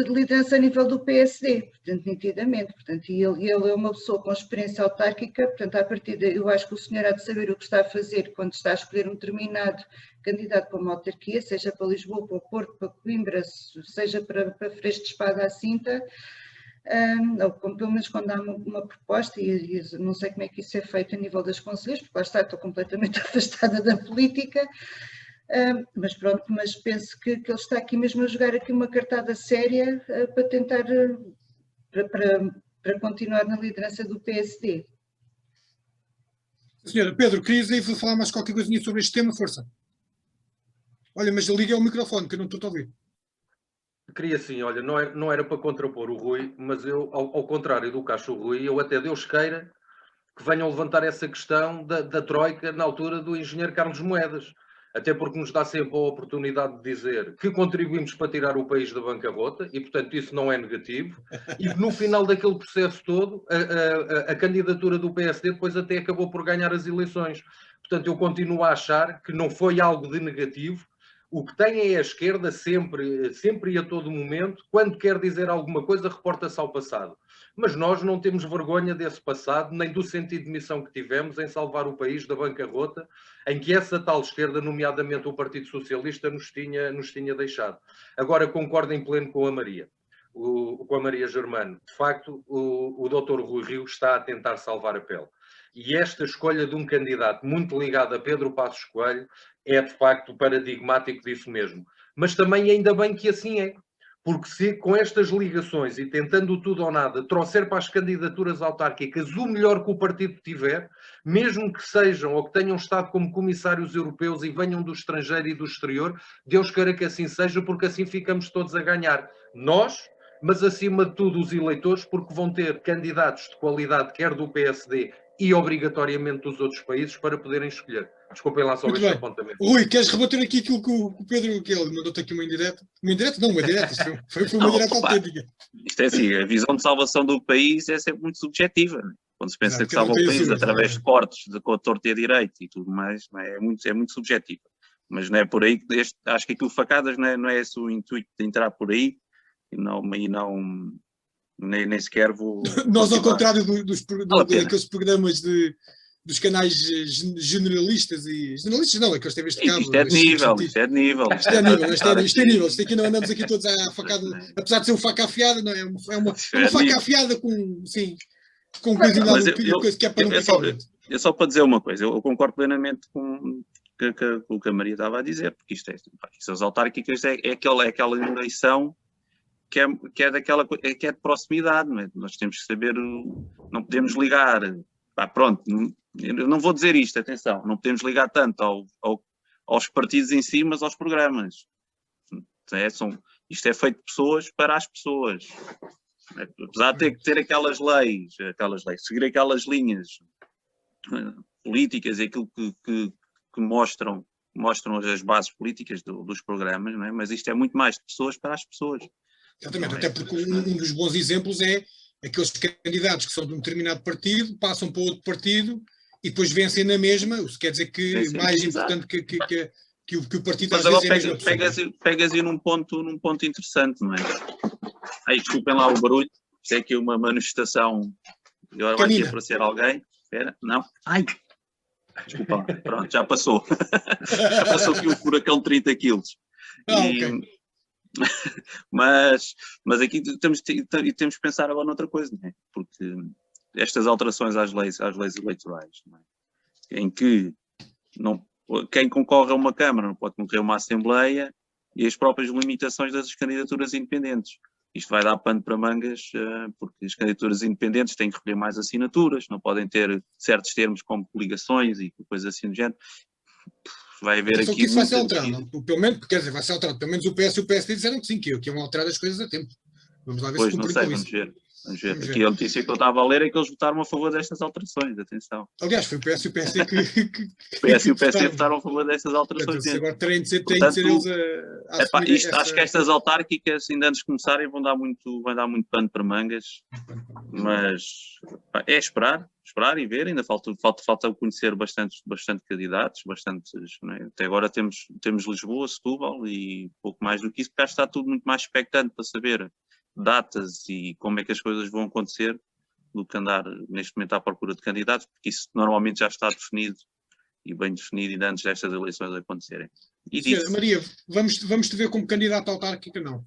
liderança a nível do PSD, portanto, nitidamente. Portanto, e ele é uma pessoa com experiência autárquica, portanto, à partida, eu acho que o senhor há de saber o que está a fazer quando está a escolher um determinado candidato para uma autarquia, seja para Lisboa, para Porto, para Coimbra, seja para Freixo de Espada à Cinta, ou pelo menos quando há uma proposta, e não sei como é que isso é feito a nível das conselheiras, porque lá está, estou completamente afastada da política, mas pronto, mas penso que ele está aqui mesmo a jogar aqui uma cartada séria para tentar, para continuar na liderança do PSD. Senhora, Pedro, querias aí falar mais qualquer coisinha sobre este tema? Força. Olha, mas liga o microfone, que eu não estou a ouvir. Queria sim, olha, não era para contrapor o Rui, mas eu, ao contrário do Cacho Rui, eu até Deus queira que venham levantar essa questão da troika na altura do engenheiro Carlos Moedas, até porque nos dá sempre a oportunidade de dizer que contribuímos para tirar o país da bancarrota e, portanto, isso não é negativo, e no final daquele processo todo, a candidatura do PSD depois até acabou por ganhar as eleições. Portanto, eu continuo a achar que não foi algo de negativo. O que tem é a esquerda sempre e a todo momento, quando quer dizer alguma coisa, reporta-se ao passado. Mas nós não temos vergonha desse passado, nem do sentido de missão que tivemos em salvar o país da bancarrota, em que essa tal esquerda, nomeadamente o Partido Socialista, nos tinha deixado. Agora concordo em pleno com a Maria. Com a Maria Germano. De facto, o Dr. Rui Rio está a tentar salvar a pele. E esta escolha de um candidato muito ligado a Pedro Passos Coelho é, de facto, paradigmático disso mesmo. Mas também ainda bem que assim é. Porque se com estas ligações e tentando tudo ou nada trouxer para as candidaturas autárquicas o melhor que o partido tiver, mesmo que sejam ou que tenham estado como comissários europeus e venham do estrangeiro e do exterior, Deus queira que assim seja, porque assim ficamos todos a ganhar. Nós, mas acima de tudo os eleitores, porque vão ter candidatos de qualidade, quer do PSD e obrigatoriamente dos outros países, para poderem escolher. Desculpem lá só este apontamento. Rui, queres rebater aqui aquilo que o Pedro, que ele mandou-te aqui uma indireta? Uma indireta? Não, uma direta. Foi uma direta autêntica. Isto é assim, a visão de salvação do país é sempre muito subjetiva. Né? Quando se pensa que salva o país através de cortes, de torto e a direito e tudo mais, é muito subjetivo. Mas não é por aí, acho que aquilo facadas não é esse o intuito de entrar por aí e nem sequer vou... Nós, ao contrário daqueles programas dos canais generalistas e... Generalistas não, é que eles têm este cabo. Isto é de nível. Isto é nível. Isto aqui não andamos aqui todos à facada, apesar de ser um faca afiada, não é? É uma faca afiada com coisa que é para não ficar muito. É só para dizer uma coisa, eu concordo plenamente com o que a Maria estava a dizer, porque isto as autárquicas é aquela eleição que é de proximidade, não é? Nós temos que saber, não podemos ligar, pronto, eu não vou dizer isto, atenção, não podemos ligar tanto aos partidos em si, mas aos programas. Isto é feito de pessoas para as pessoas. Apesar de ter que ter aquelas leis, seguir aquelas linhas políticas e aquilo que mostram as bases políticas dos programas, não é? Mas isto é muito mais de pessoas para as pessoas. Exatamente, até porque um dos bons exemplos é aqueles candidatos que são de um determinado partido, passam para outro partido e depois vencem na mesma, o que quer dizer que mais importante que o partido mas às vezes é a mesma pessoa. Pegas aí num ponto interessante, não é? Ai, desculpem lá o barulho, isto é aqui uma manifestação, agora vai aqui aparecer alguém, espera, não, ai, desculpa, pronto, já passou, já passou aqui um furacão de 30 quilos. Ok. Mas aqui temos que pensar agora noutra coisa, não é? Porque estas alterações às leis eleitorais, não é? Em que quem concorre a uma Câmara não pode concorrer a uma Assembleia e as próprias limitações das candidaturas independentes. Isto vai dar pano para mangas, porque as candidaturas independentes têm que recolher mais assinaturas, não podem ter certos termos como coligações e coisas assim do género. Vai haver aqui... que isso vai ser alterado, não? Pelo menos, quer dizer, vai ser alterado. Pelo menos o PS e o PSD disseram que sim, que iam alterar as coisas a tempo. Vamos lá ver se cumprem com isso. Vamos ver. Aqui a notícia que eu estava a ler é que eles votaram a favor destas alterações, atenção. Aliás, foi o PS e o PSD que o PS e o PSD votaram a favor destas alterações. Portanto, agora terem de ser eles a assumir acho que estas autárquicas, ainda antes de começarem, vai dar muito pano para mangas, mas é esperar e ver, ainda falta conhecer bastante candidatos, não é? Até agora temos Lisboa, Setúbal e pouco mais do que isso, porque está tudo muito mais expectante para saber datas e como é que as coisas vão acontecer do que andar neste momento à procura de candidatos, porque isso normalmente já está definido e bem definido ainda antes destas eleições acontecerem. Maria, vamos te ver como candidato autárquica, não?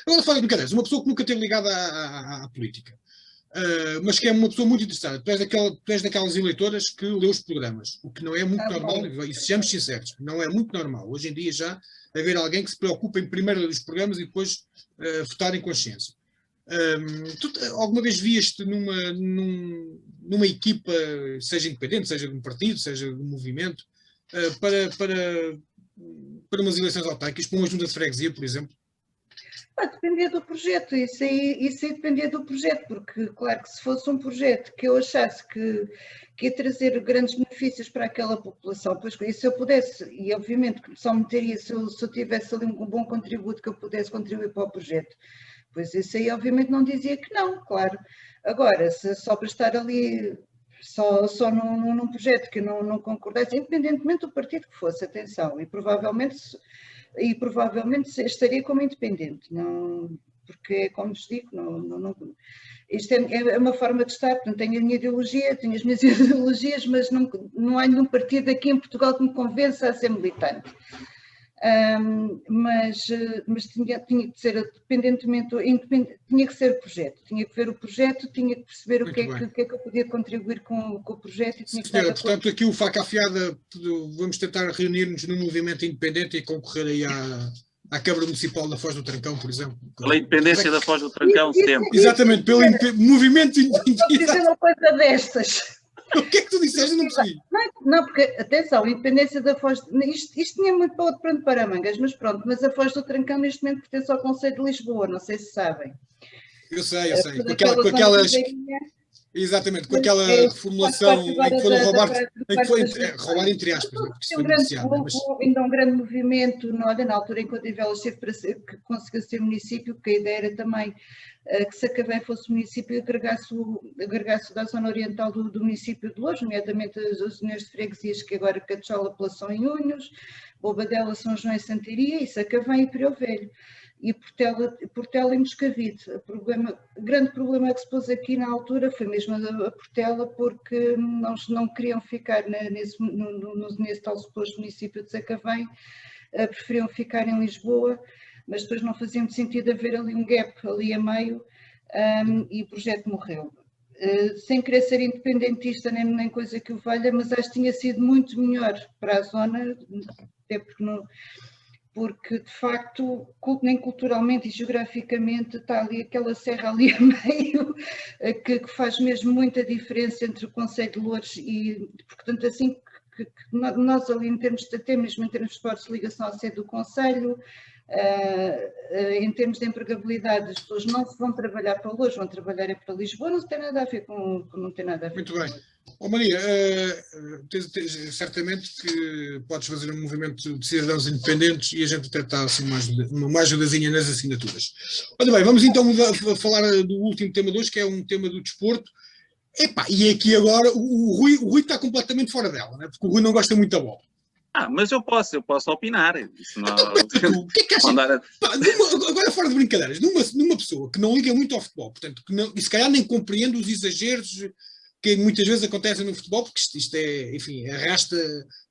Agora fala de brincadeiras, uma pessoa que nunca teve ligada à política, mas que é uma pessoa muito interessada. Tu és daquelas eleitoras que lê os programas, o que não é muito normal, e sejamos sinceros, não é muito normal. Hoje em dia já haver alguém que se preocupa em primeiro ler os programas e depois votar em consciência. Tu alguma vez vieste numa equipa, seja independente, seja de um partido, seja de um movimento, para umas eleições autárquicas, para uma junta de freguesia, por exemplo? Dependia do projeto, isso aí dependia do projeto, porque claro que se fosse um projeto que eu achasse que ia trazer grandes benefícios para aquela população, pois se eu pudesse, e obviamente que só me teria se eu tivesse ali um bom contributo que eu pudesse contribuir para o projeto, pois isso aí obviamente não dizia que não, claro. Agora, se só para estar ali só num projeto que não concordasse, independentemente do partido que fosse, atenção, e provavelmente estaria como independente, porque, como vos digo, isto é uma forma de estar, portanto, tenho a minha ideologia, tenho as minhas ideologias, mas não há nenhum partido aqui em Portugal que me convença a ser militante. Mas tinha que ser tinha que ser o projeto, tinha que ver o projeto, tinha que perceber o que é que eu podia contribuir com o projeto e tinha que Senhora, portanto, aqui o faca afiada, vamos tentar reunir-nos num movimento independente e concorrer aí à Câmara Municipal da Foz do Trancão, por exemplo. Pela independência da Foz do Trancão, sempre. Exatamente, pelo movimento independente. Não dizer uma coisa destas. O que é que tu disseste? Eu não percebi. Não, porque, atenção, a independência da Foz... Isto tinha muito para outro pano para mangas, mas pronto, mas a Foz do Trancão neste momento pertence ao Conselho de Lisboa, não sei se sabem. Eu sei. Com aquelas... Exatamente, com aquela reformulação em que foram roubar entre aspas, ainda um grande movimento, na altura em que Odivelas esteve para que conseguiu ser município, porque a ideia era também que Sacavém fosse município e agregasse da zona oriental do município de Loures, nomeadamente os unhões de freguesias, que agora Cachola, Pelação e Unhos, Bobadela, São João e Santiria, e Sacavém e Prior Velho. E Portela e Moscavide. O grande problema que se pôs aqui na altura foi mesmo a Portela, porque não queriam ficar nesse tal suposto município de Sacavém, preferiam ficar em Lisboa, mas depois não fazia muito sentido haver ali um gap ali a meio, e o projeto morreu. Sem querer ser independentista nem coisa que o valha, mas acho que tinha sido muito melhor para a zona, até porque de facto, nem culturalmente e geograficamente, está ali aquela serra ali a meio, que faz mesmo muita diferença entre o Concelho de Loures e, portanto, assim que nós ali até mesmo em termos de esportes, ligação à sede do Concelho, em termos de empregabilidade, as pessoas não vão trabalhar para Loures, vão trabalhar para Lisboa, não tem nada a ver com não tem nada a ver. Muito bem. Maria, certamente que podes fazer um movimento de cidadãos independentes e a gente tentar assim uma ajudazinha nas assinaturas. Olha bem, vamos então falar do último tema de hoje, que é um tema do desporto. E aqui agora o Rui está completamente fora dela, né? Porque o Rui não gosta muito da bola. Mas eu posso opinar. Senão... O que é que achas? Agora fora de brincadeiras, numa pessoa que não liga muito ao futebol, portanto, e se calhar nem compreende os exageros que muitas vezes acontecem no futebol, porque isto é, enfim, arrasta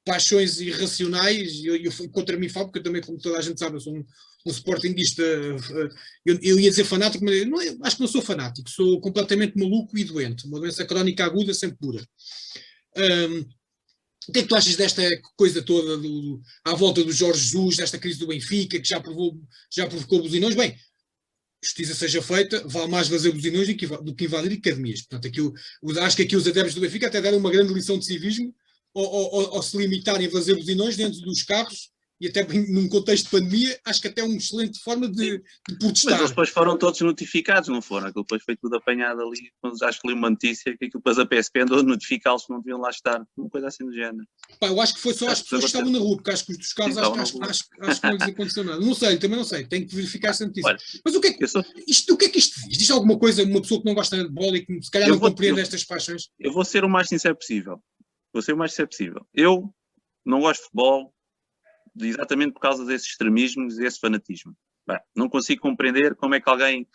paixões irracionais, e eu contra mim falo, porque eu também, como toda a gente sabe, eu sou um sportinguista, eu ia dizer fanático, mas acho que não sou fanático, sou completamente maluco e doente, uma doença crónica aguda sempre dura. O que é que tu achas desta coisa toda à volta do Jorge Jesus, desta crise do Benfica, que já provocou buzinões? Bem, justiça seja feita, vale mais fazer buzinões do que invadir academias. Portanto, acho que aqui os adeptos do Benfica até deram uma grande lição de civismo ao se limitarem a fazer buzinões dentro dos carros, e até num contexto de pandemia, acho que até é uma excelente forma de protestar. Mas eles depois foram todos notificados, não foram? Aquilo depois foi tudo apanhado ali, acho que li uma notícia que aquilo depois a PSP andou a notificá-los que não deviam lá estar, uma coisa assim do género. Eu acho que foi só as pessoas que estavam na rua, porque acho que os dos carros acho que não lhes aconteceu nada. Não sei, também não sei, tenho que verificar essa notícia. Olha, mas o que é que isto diz? Diz alguma coisa, uma pessoa que não gosta de bola e que se calhar não compreende estas paixões? Eu vou ser o mais sincero possível. Eu não gosto de futebol, exatamente por causa desses extremismos e desse fanatismo. Não consigo compreender como é que alguém...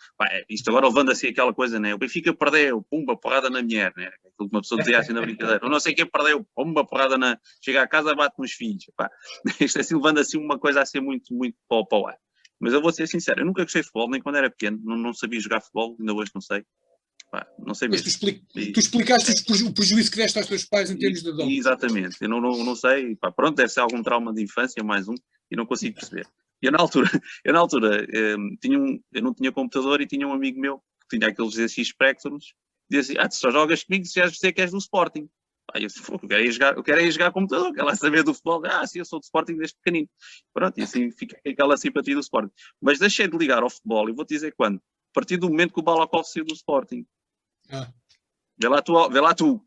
isto agora levando assim aquela coisa, né? O Benfica perdeu, pumba, porrada na mulher, né? Aquilo que uma pessoa dizia assim na brincadeira. Eu não sei quem perdeu, pumba, porrada na... Chega a casa, bate nos filhos. Isto assim, levando assim uma coisa a ser muito, muito para o ar. Mas eu vou ser sincero, eu nunca gostei de futebol, nem quando era pequeno. Não sabia jogar futebol, ainda hoje não sei. Não sei mesmo. Mas tu explicaste o prejuízo que deste aos teus pais em termos de dom. Exatamente. Eu não sei. Pronto, deve ser algum trauma de infância, mais um, e não consigo perceber. Eu na altura eu não tinha computador e tinha um amigo meu que tinha aqueles ZX Spectrums, dizia assim, tu só jogas comigo se queres dizer que és do Sporting. Eu disse, eu quero ir jogar computador, quero lá saber do futebol. Sim, eu sou do Sporting desde pequenino. Pronto, e assim fica aquela simpatia do Sporting. Mas deixei de ligar ao futebol, e vou-te dizer quando. A partir do momento que o Balakov saiu do Sporting. Vê lá tu.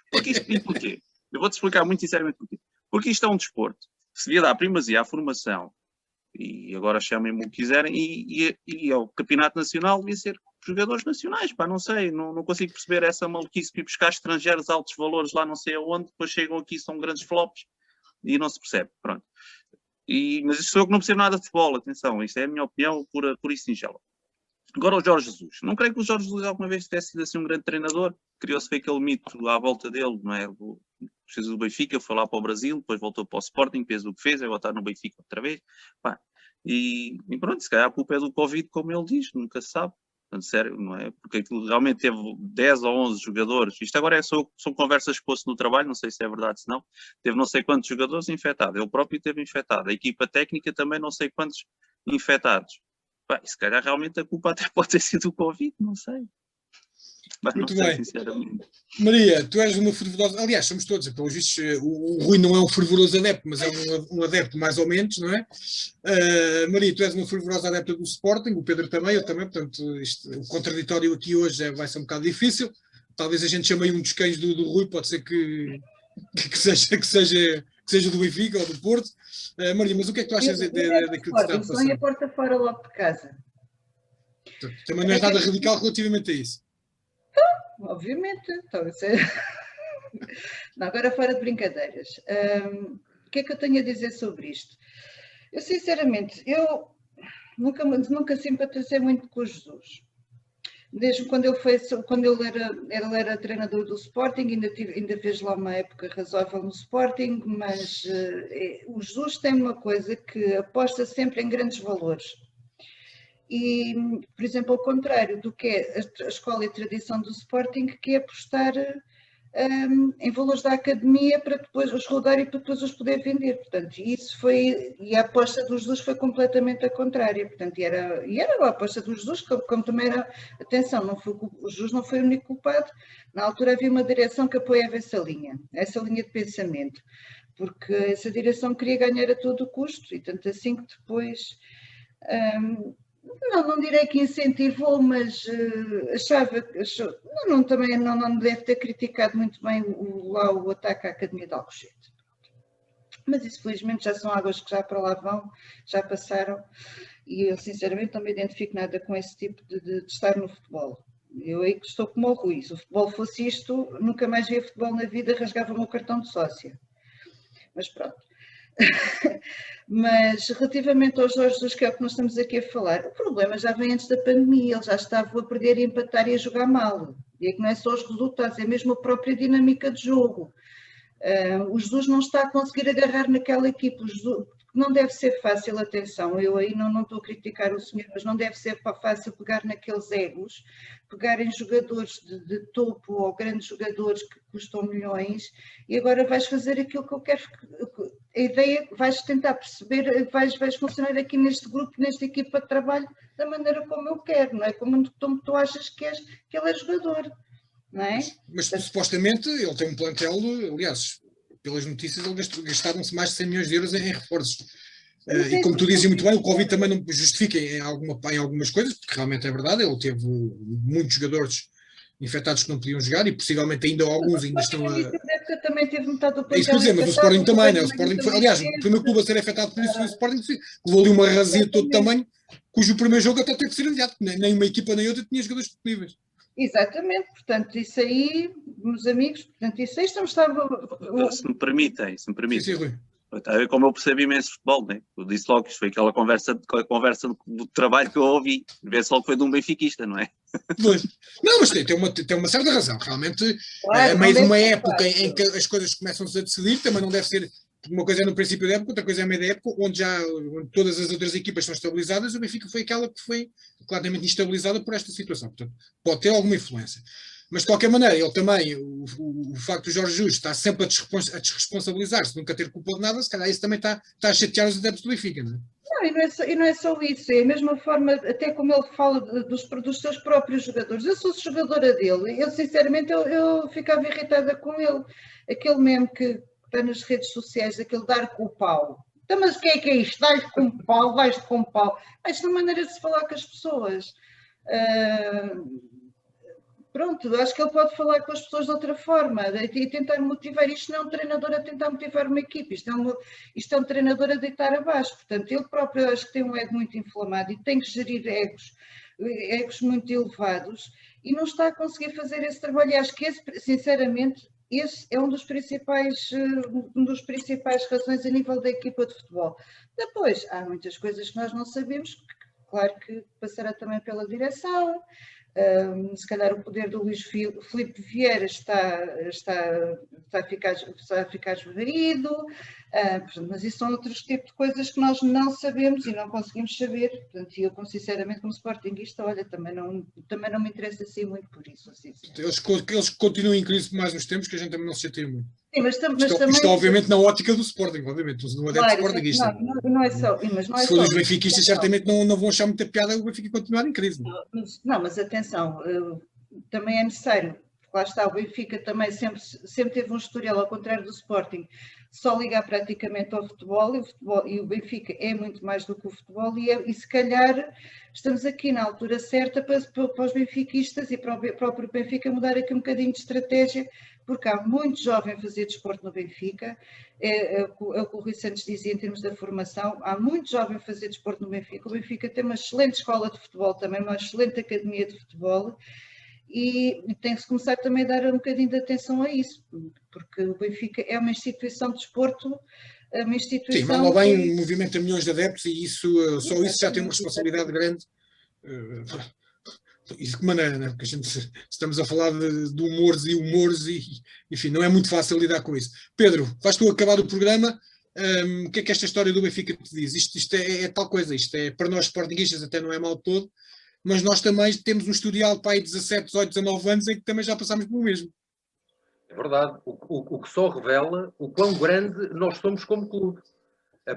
Porquê? Eu vou-te explicar muito sinceramente porquê. Porque isto é um desporto que se devia dar primazia à formação, e agora chamem-me o que quiserem, e ao campeonato nacional devia ser jogadores nacionais, não sei, não consigo perceber essa maluquice de ir buscar estrangeiros altos valores lá não sei aonde, depois chegam aqui, são grandes flops, e não se percebe, pronto. Mas isto sou eu que não percebo nada de futebol, atenção, isto é a minha opinião pura e singela. Agora o Jorge Jesus. Não creio que o Jorge Jesus alguma vez tivesse sido assim um grande treinador. Criou-se aquele mito à volta dele, não é? O Jesus do Benfica foi lá para o Brasil, depois voltou para o Sporting, fez o que fez, agora está no Benfica outra vez. Pá. E pronto, se calhar a culpa é do Covid, como ele diz, nunca se sabe. Portanto, sério, não é? Porque aquilo realmente teve 10 ou 11 jogadores. Isto agora são conversas que pôs no trabalho, não sei se é verdade, se não. Teve não sei quantos jogadores infectados. Ele próprio teve infectado. A equipa técnica também não sei quantos infectados. Bem, se calhar realmente a culpa até pode ter sido o Covid, não sei. Bem, Muito não sei, bem. sinceramente. Maria, tu és uma fervorosa, aliás, somos todos, pelos vistos, o Rui não é um fervoroso adepto, mas é um adepto mais ou menos, não é? Maria, tu és uma fervorosa adepta do Sporting, o Pedro também, eu também, portanto, o contraditório aqui hoje vai ser um bocado difícil. Talvez a gente chame aí um dos cães do Rui, pode ser que seja do Benfica ou do Porto. Maria, mas o que é que tu achas daquilo que se está a passar? Põe a porta fora logo de casa. Também não és nada radical relativamente a isso. Obviamente. Então, não, agora fora de brincadeiras. O que é que eu tenho a dizer sobre isto? Eu, sinceramente, nunca simpatizei muito com o Jesus. Desde quando ele era treinador do Sporting, ainda fez lá uma época razoável no Sporting, mas o Jesus tem uma coisa que aposta sempre em grandes valores. E, por exemplo, ao contrário do que é a escola e a tradição do Sporting, que é apostar em valores da academia para depois os rodar e para depois os poder vender. Portanto, e a aposta dos Jesus foi completamente a contrária. Portanto, era a aposta dos Jesus, como também era, atenção, o Jesus não foi o único culpado. Na altura havia uma direção que apoiava essa linha de pensamento, porque essa direção queria ganhar a todo custo, e tanto assim que depois... Não direi que incentivou, mas também não deve ter criticado muito bem o ataque à Academia de Alcochete. Mas isso, felizmente, já são águas que já para lá vão, já passaram, e eu, sinceramente, não me identifico nada com esse tipo de estar no futebol. Eu aí estou como o Rui. Se o futebol fosse isto, nunca mais via futebol na vida, rasgava o meu cartão de sócia. Mas pronto. Mas relativamente aos Jorge Jesus, que é o que nós estamos aqui a falar, o problema já vem antes da pandemia, ele já estava a perder e a empatar e a jogar mal. E é que não é só os resultados, é mesmo a própria dinâmica de jogo. O Jesus não está a conseguir agarrar naquela equipe, não deve ser fácil, atenção, eu aí não estou a criticar o senhor, mas não deve ser fácil pegar naqueles egos, pegar em jogadores de topo ou grandes jogadores que custam milhões, e agora vais fazer aquilo que eu quero, a ideia, vais tentar perceber, vais funcionar aqui neste grupo, nesta equipa de trabalho, da maneira como eu quero, não é? Como tu achas que ele é jogador. Não é? Mas supostamente ele tem um plantel, aliás, pelas notícias, gastaram-se mais de 100 milhões de euros em reforços. E como tu dizes muito bem, o Covid também não justifica em algumas coisas, porque realmente é verdade, ele teve muitos jogadores infectados que não podiam jogar e possivelmente ainda alguns ainda estão a... também teve metade do plantel. É isso que eu dizer, mas o Sporting também, né? O Sporting foi, aliás, o primeiro clube a ser afetado por isso foi o Sporting, levou ali uma razia de todo tamanho, cujo primeiro jogo até teve que ser adiado, nem uma equipa nem outra tinha jogadores disponíveis. Exatamente, portanto, isso aí, meus amigos, portanto, isso aí estamos... Se me permitem. Sim, Rui. Como eu percebo imenso futebol, né? Eu disse logo que isto foi aquela conversa do trabalho que eu ouvi, vê-se logo que foi de um benfiquista, não é? Não, mas tem uma certa razão, realmente, claro, a meio de uma época em que as coisas começam-se a decidir, também não deve ser, uma coisa é no princípio da época, outra coisa é a meio da época, onde todas as outras equipas estão estabilizadas, o Benfica foi aquela que foi claramente instabilizada por esta situação, portanto, pode ter alguma influência. Mas de qualquer maneira, ele também, o facto do Jorge Jesus estar sempre a desresponsabilizar-se, nunca ter culpa de nada, se calhar isso também está a chatear os adeptos do Benfica, não é? Não, e não é só isso, é a mesma forma, até como ele fala dos seus próprios jogadores. Eu sou jogadora dele, eu sinceramente eu ficava irritada com ele. Aquele meme que está nas redes sociais, aquele dar com o pau. Então, mas o que é isto? Dás com o pau, vais com o pau. Isto é uma maneira de se falar com as pessoas. Pronto, acho que ele pode falar com as pessoas de outra forma e tentar motivar. Isto não é um treinador a tentar motivar uma equipe, isto é um treinador a deitar abaixo. Portanto, ele próprio acho que tem um ego muito inflamado e tem que gerir egos muito elevados e não está a conseguir fazer esse trabalho. E acho que esse, sinceramente, esse é um dos principais razões a nível da equipa de futebol. Depois, há muitas coisas que nós não sabemos, claro que passará também pela direção. Se calhar o poder do Luís Filipe Vieira está a ficar esvarido, mas isso são outros tipos de coisas que nós não sabemos e não conseguimos saber. Portanto, eu, sinceramente, como sportinguista, olha, também não me interessa assim muito por isso. Assim. Eles continuam em crise por mais uns tempos, que a gente também não se chateia muito. Sim, mas isto obviamente na ótica do Sporting, obviamente, do adepto sportinguista. Não é só. Se for os benfiquistas, certamente não vão achar muita piada o Benfica continuar em crise. Mas atenção, também é necessário, porque lá está, o Benfica também sempre teve um historial, ao contrário do Sporting, só ligar praticamente ao futebol, e o Benfica é muito mais do que o futebol, e se calhar estamos aqui na altura certa para os benfiquistas e para o próprio Benfica mudar aqui um bocadinho de estratégia, porque há muito jovem a fazer desporto no Benfica, é o que o Rui Santos dizia em termos da formação, há muito jovem a fazer desporto no Benfica, o Benfica tem uma excelente escola de futebol também, uma excelente academia de futebol, e tem que se começar também a dar um bocadinho de atenção a isso, porque o Benfica é uma instituição de desporto, uma instituição... Sim, mal ou bem, movimenta milhões de adeptos e só isso já tem uma responsabilidade grande. E de que maneira, né? Porque estamos a falar de humores e, enfim, não é muito fácil lidar com isso. Pedro, vais tu acabar o programa, o que é que esta história do Benfica te diz? Isto é tal coisa, isto é, para nós sportinguistas até não é mal todo, mas nós também temos um historial para aí 17, 18, 19 anos em que também já passámos pelo mesmo. É verdade, o que só revela o quão grande nós somos como clube.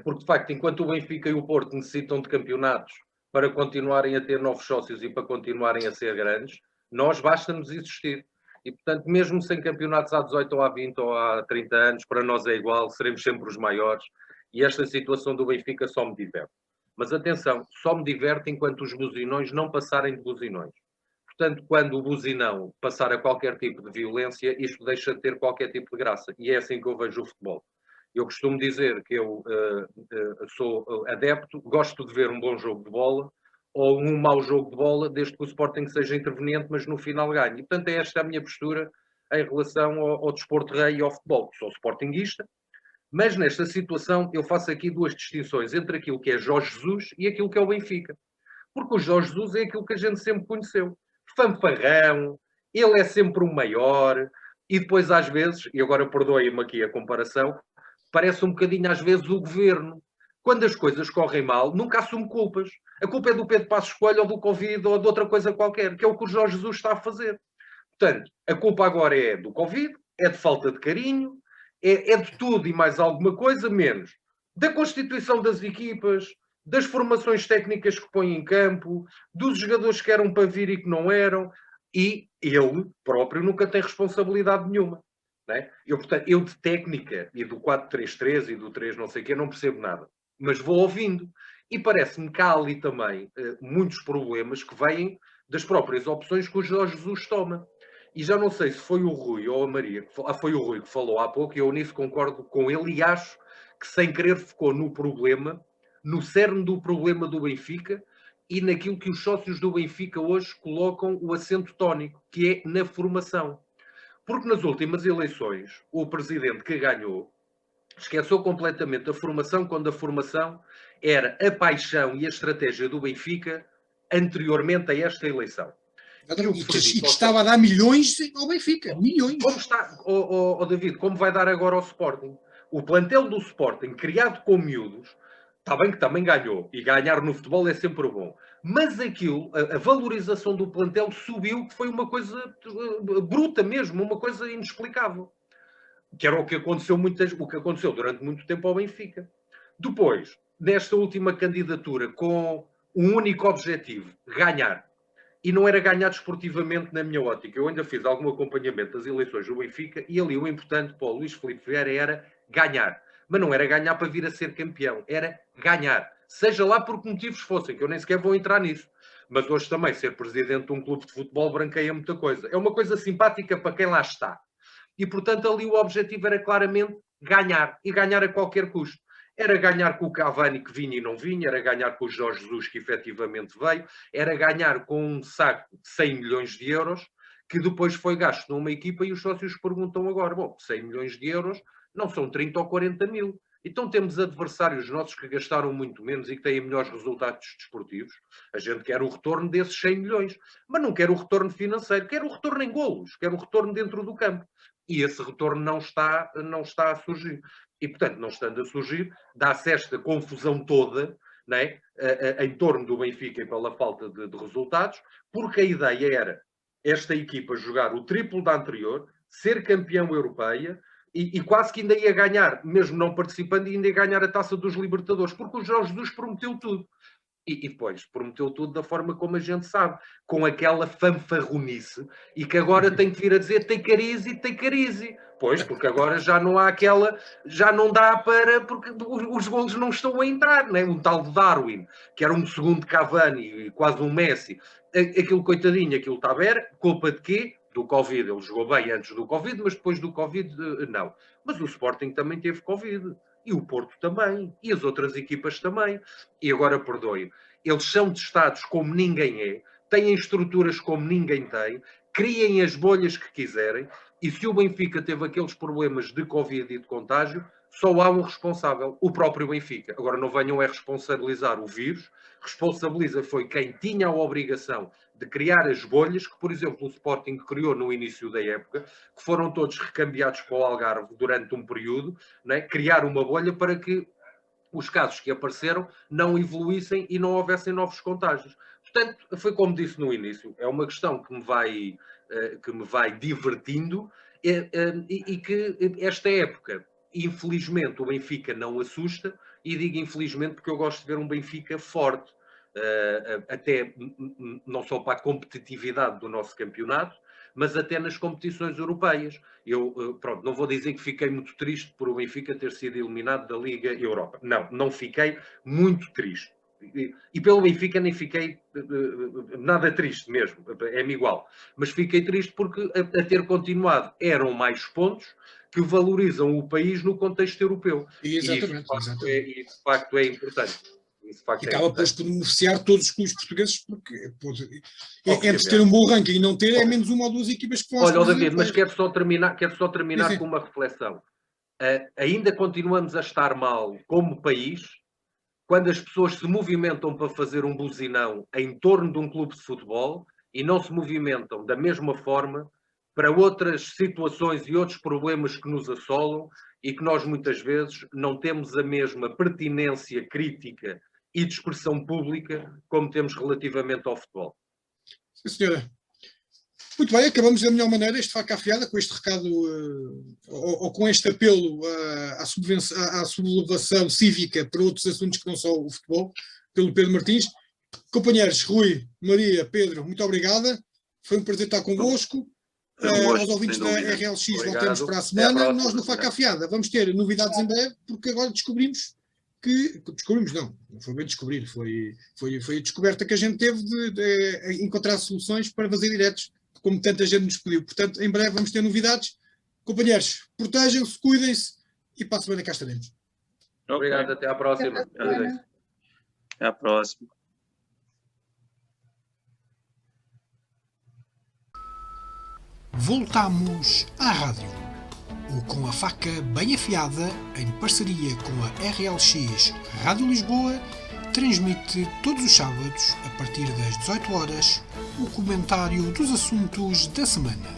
Porque, de facto, enquanto o Benfica e o Porto necessitam de campeonatos para continuarem a ter novos sócios e para continuarem a ser grandes, nós basta-nos existir. E, portanto, mesmo sem campeonatos há 18 ou há 20 ou há 30 anos, para nós é igual, seremos sempre os maiores. E esta situação do Benfica só me diverte. Mas atenção, só me diverte enquanto os buzinões não passarem de buzinões. Portanto, quando o buzinão passar a qualquer tipo de violência, isto deixa de ter qualquer tipo de graça. E é assim que eu vejo o futebol. Eu costumo dizer que eu sou adepto, gosto de ver um bom jogo de bola ou um mau jogo de bola, desde que o Sporting seja interveniente, mas no final ganhe. E, portanto, é esta a minha postura em relação ao desporto rei e ao futebol. Sou sportinguista, mas nesta situação eu faço aqui duas distinções entre aquilo que é Jorge Jesus e aquilo que é o Benfica. Porque o Jorge Jesus é aquilo que a gente sempre conheceu. Fanfarrão, ele é sempre o maior, e depois às vezes, e agora perdoem-me aqui a comparação, parece um bocadinho às vezes o governo. Quando as coisas correm mal, nunca assume culpas. A culpa é do Pedro Passos Coelho ou do Covid ou de outra coisa qualquer, que é o que o Jorge Jesus está a fazer. Portanto, a culpa agora é do Covid, é de falta de carinho, é de tudo e mais alguma coisa, menos da constituição das equipas, das formações técnicas que põe em campo, dos jogadores que eram para vir e que não eram, e ele próprio nunca tem responsabilidade nenhuma. Não é? Portanto, eu de técnica e do 4-3-3 e do 3 não sei o quê não percebo nada, mas vou ouvindo. E parece-me que há ali também muitos problemas que vêm das próprias opções que o Jorge Jesus toma. E já não sei se foi o Rui ou a Maria, foi o Rui que falou há pouco, e eu nisso concordo com ele e acho que sem querer ficou no problema, no cerne do problema do Benfica e naquilo que os sócios do Benfica hoje colocam o acento tónico, que é na formação. Porque nas últimas eleições, o presidente que ganhou esqueceu completamente a formação, quando a formação era a paixão e a estratégia do Benfica anteriormente a esta eleição. E que estava a dar milhões ao Benfica, milhões. Como está, David, como vai dar agora ao Sporting? O plantel do Sporting, criado com miúdos, está bem que também ganhou, e ganhar no futebol é sempre bom. Mas aquilo, a valorização do plantel subiu, que foi uma coisa bruta mesmo, uma coisa inexplicável. Que era o que aconteceu durante muito tempo ao Benfica. Depois, nesta última candidatura, com um único objetivo, ganhar. E não era ganhar desportivamente na minha ótica. Eu ainda fiz algum acompanhamento das eleições do Benfica e ali o importante para o Luís Filipe Vieira era ganhar. Mas não era ganhar para vir a ser campeão, era ganhar. Seja lá por que motivos fossem, que eu nem sequer vou entrar nisso. Mas hoje também ser presidente de um clube de futebol branqueia muita coisa. É uma coisa simpática para quem lá está. E, portanto, ali o objetivo era claramente ganhar. E ganhar a qualquer custo. Era ganhar com o Cavani que vinha e não vinha, era ganhar com o Jorge Jesus que efetivamente veio, era ganhar com um saco de 100 milhões de euros que depois foi gasto numa equipa e os sócios perguntam agora, bom, 100 milhões de euros não são 30 ou 40 mil. Então temos adversários nossos que gastaram muito menos e que têm melhores resultados desportivos. A gente quer o retorno desses 100 milhões, mas não quer o retorno financeiro, quer o retorno em golos, quer o retorno dentro do campo. E esse retorno não está a surgir. E, portanto, não estando a surgir, dá-se esta confusão toda, não é? Em torno do Benfica e pela falta de resultados, porque a ideia era esta equipa jogar o triplo da anterior, ser campeão europeia, e quase que ainda ia ganhar, mesmo não participando, ainda ia ganhar a Taça dos Libertadores, porque o Jorge Jesus prometeu tudo. E depois prometeu tudo da forma como a gente sabe, com aquela fanfarronice, e que agora tem que vir a dizer take it easy. Pois, porque agora já não há aquela, já não dá para, porque os golos não estão a entrar, né? Um tal de Darwin, que era um segundo Cavani, quase um Messi, aquilo coitadinho, aquilo está a ver, culpa de quê? Do Covid. Ele jogou bem antes do Covid, mas depois do Covid, não. Mas o Sporting também teve Covid. E o Porto também. E as outras equipas também. E agora, perdoe, eles são testados como ninguém é, têm estruturas como ninguém tem, criem as bolhas que quiserem, e se o Benfica teve aqueles problemas de Covid e de contágio, só há um responsável, o próprio Benfica. Agora não venham a responsabilizar o vírus, responsabiliza foi quem tinha a obrigação de criar as bolhas, que por exemplo o Sporting criou no início da época, que foram todos recambiados para o Algarve durante um período, né? Criar uma bolha para que os casos que apareceram não evoluíssem e não houvessem novos contágios. Portanto, foi como disse no início, é uma questão que me vai divertindo e que esta época, infelizmente, o Benfica não assusta, e digo infelizmente porque eu gosto de ver um Benfica forte, até não só para a competitividade do nosso campeonato, mas até nas competições europeias. Eu, pronto, não vou dizer que fiquei muito triste por o Benfica ter sido eliminado da Liga Europa. Não fiquei muito triste. E pelo Benfica nem fiquei nada triste mesmo, é-me igual. Mas fiquei triste porque a ter continuado eram mais pontos que valorizam o país no contexto europeu. Exatamente. E de facto é importante. E acaba por beneficiar todos os clubes portugueses, porque entre ter um bom ranking e não ter, é menos uma ou duas equipas que vão... Olha, David, mas quero só terminar com uma reflexão. Ainda continuamos a estar mal como país quando as pessoas se movimentam para fazer um buzinão em torno de um clube de futebol e não se movimentam da mesma forma para outras situações e outros problemas que nos assolam e que nós muitas vezes não temos a mesma pertinência crítica e de expressão pública como temos relativamente ao futebol. Sim, senhora. Muito bem, acabamos da melhor maneira este Faca Afiada, com este recado, ou com este apelo à sublevação cívica para outros assuntos que não só o futebol, pelo Pedro Martins. Companheiros, Rui, Maria, Pedro, muito obrigada. Foi um prazer estar convosco. Aos ouvintes da RLX, voltamos para a semana. Nós no Faca Afiada vamos ter novidades em breve, porque agora descobrimos não foi bem descobrir, foi a descoberta que a gente teve de encontrar soluções para fazer diretos, como tanta gente nos pediu. Portanto, em breve vamos ter novidades. Companheiros, protejam-se, cuidem-se e para a semana cá estaremos. Obrigado, até à próxima. Até à próxima. Voltamos à rádio. O Com a Faca Bem Afiada, em parceria com a RLX Rádio Lisboa, transmite todos os sábados, a partir das 18 horas, o comentário dos assuntos da semana.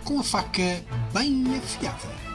Com a Faca Bem Afiada.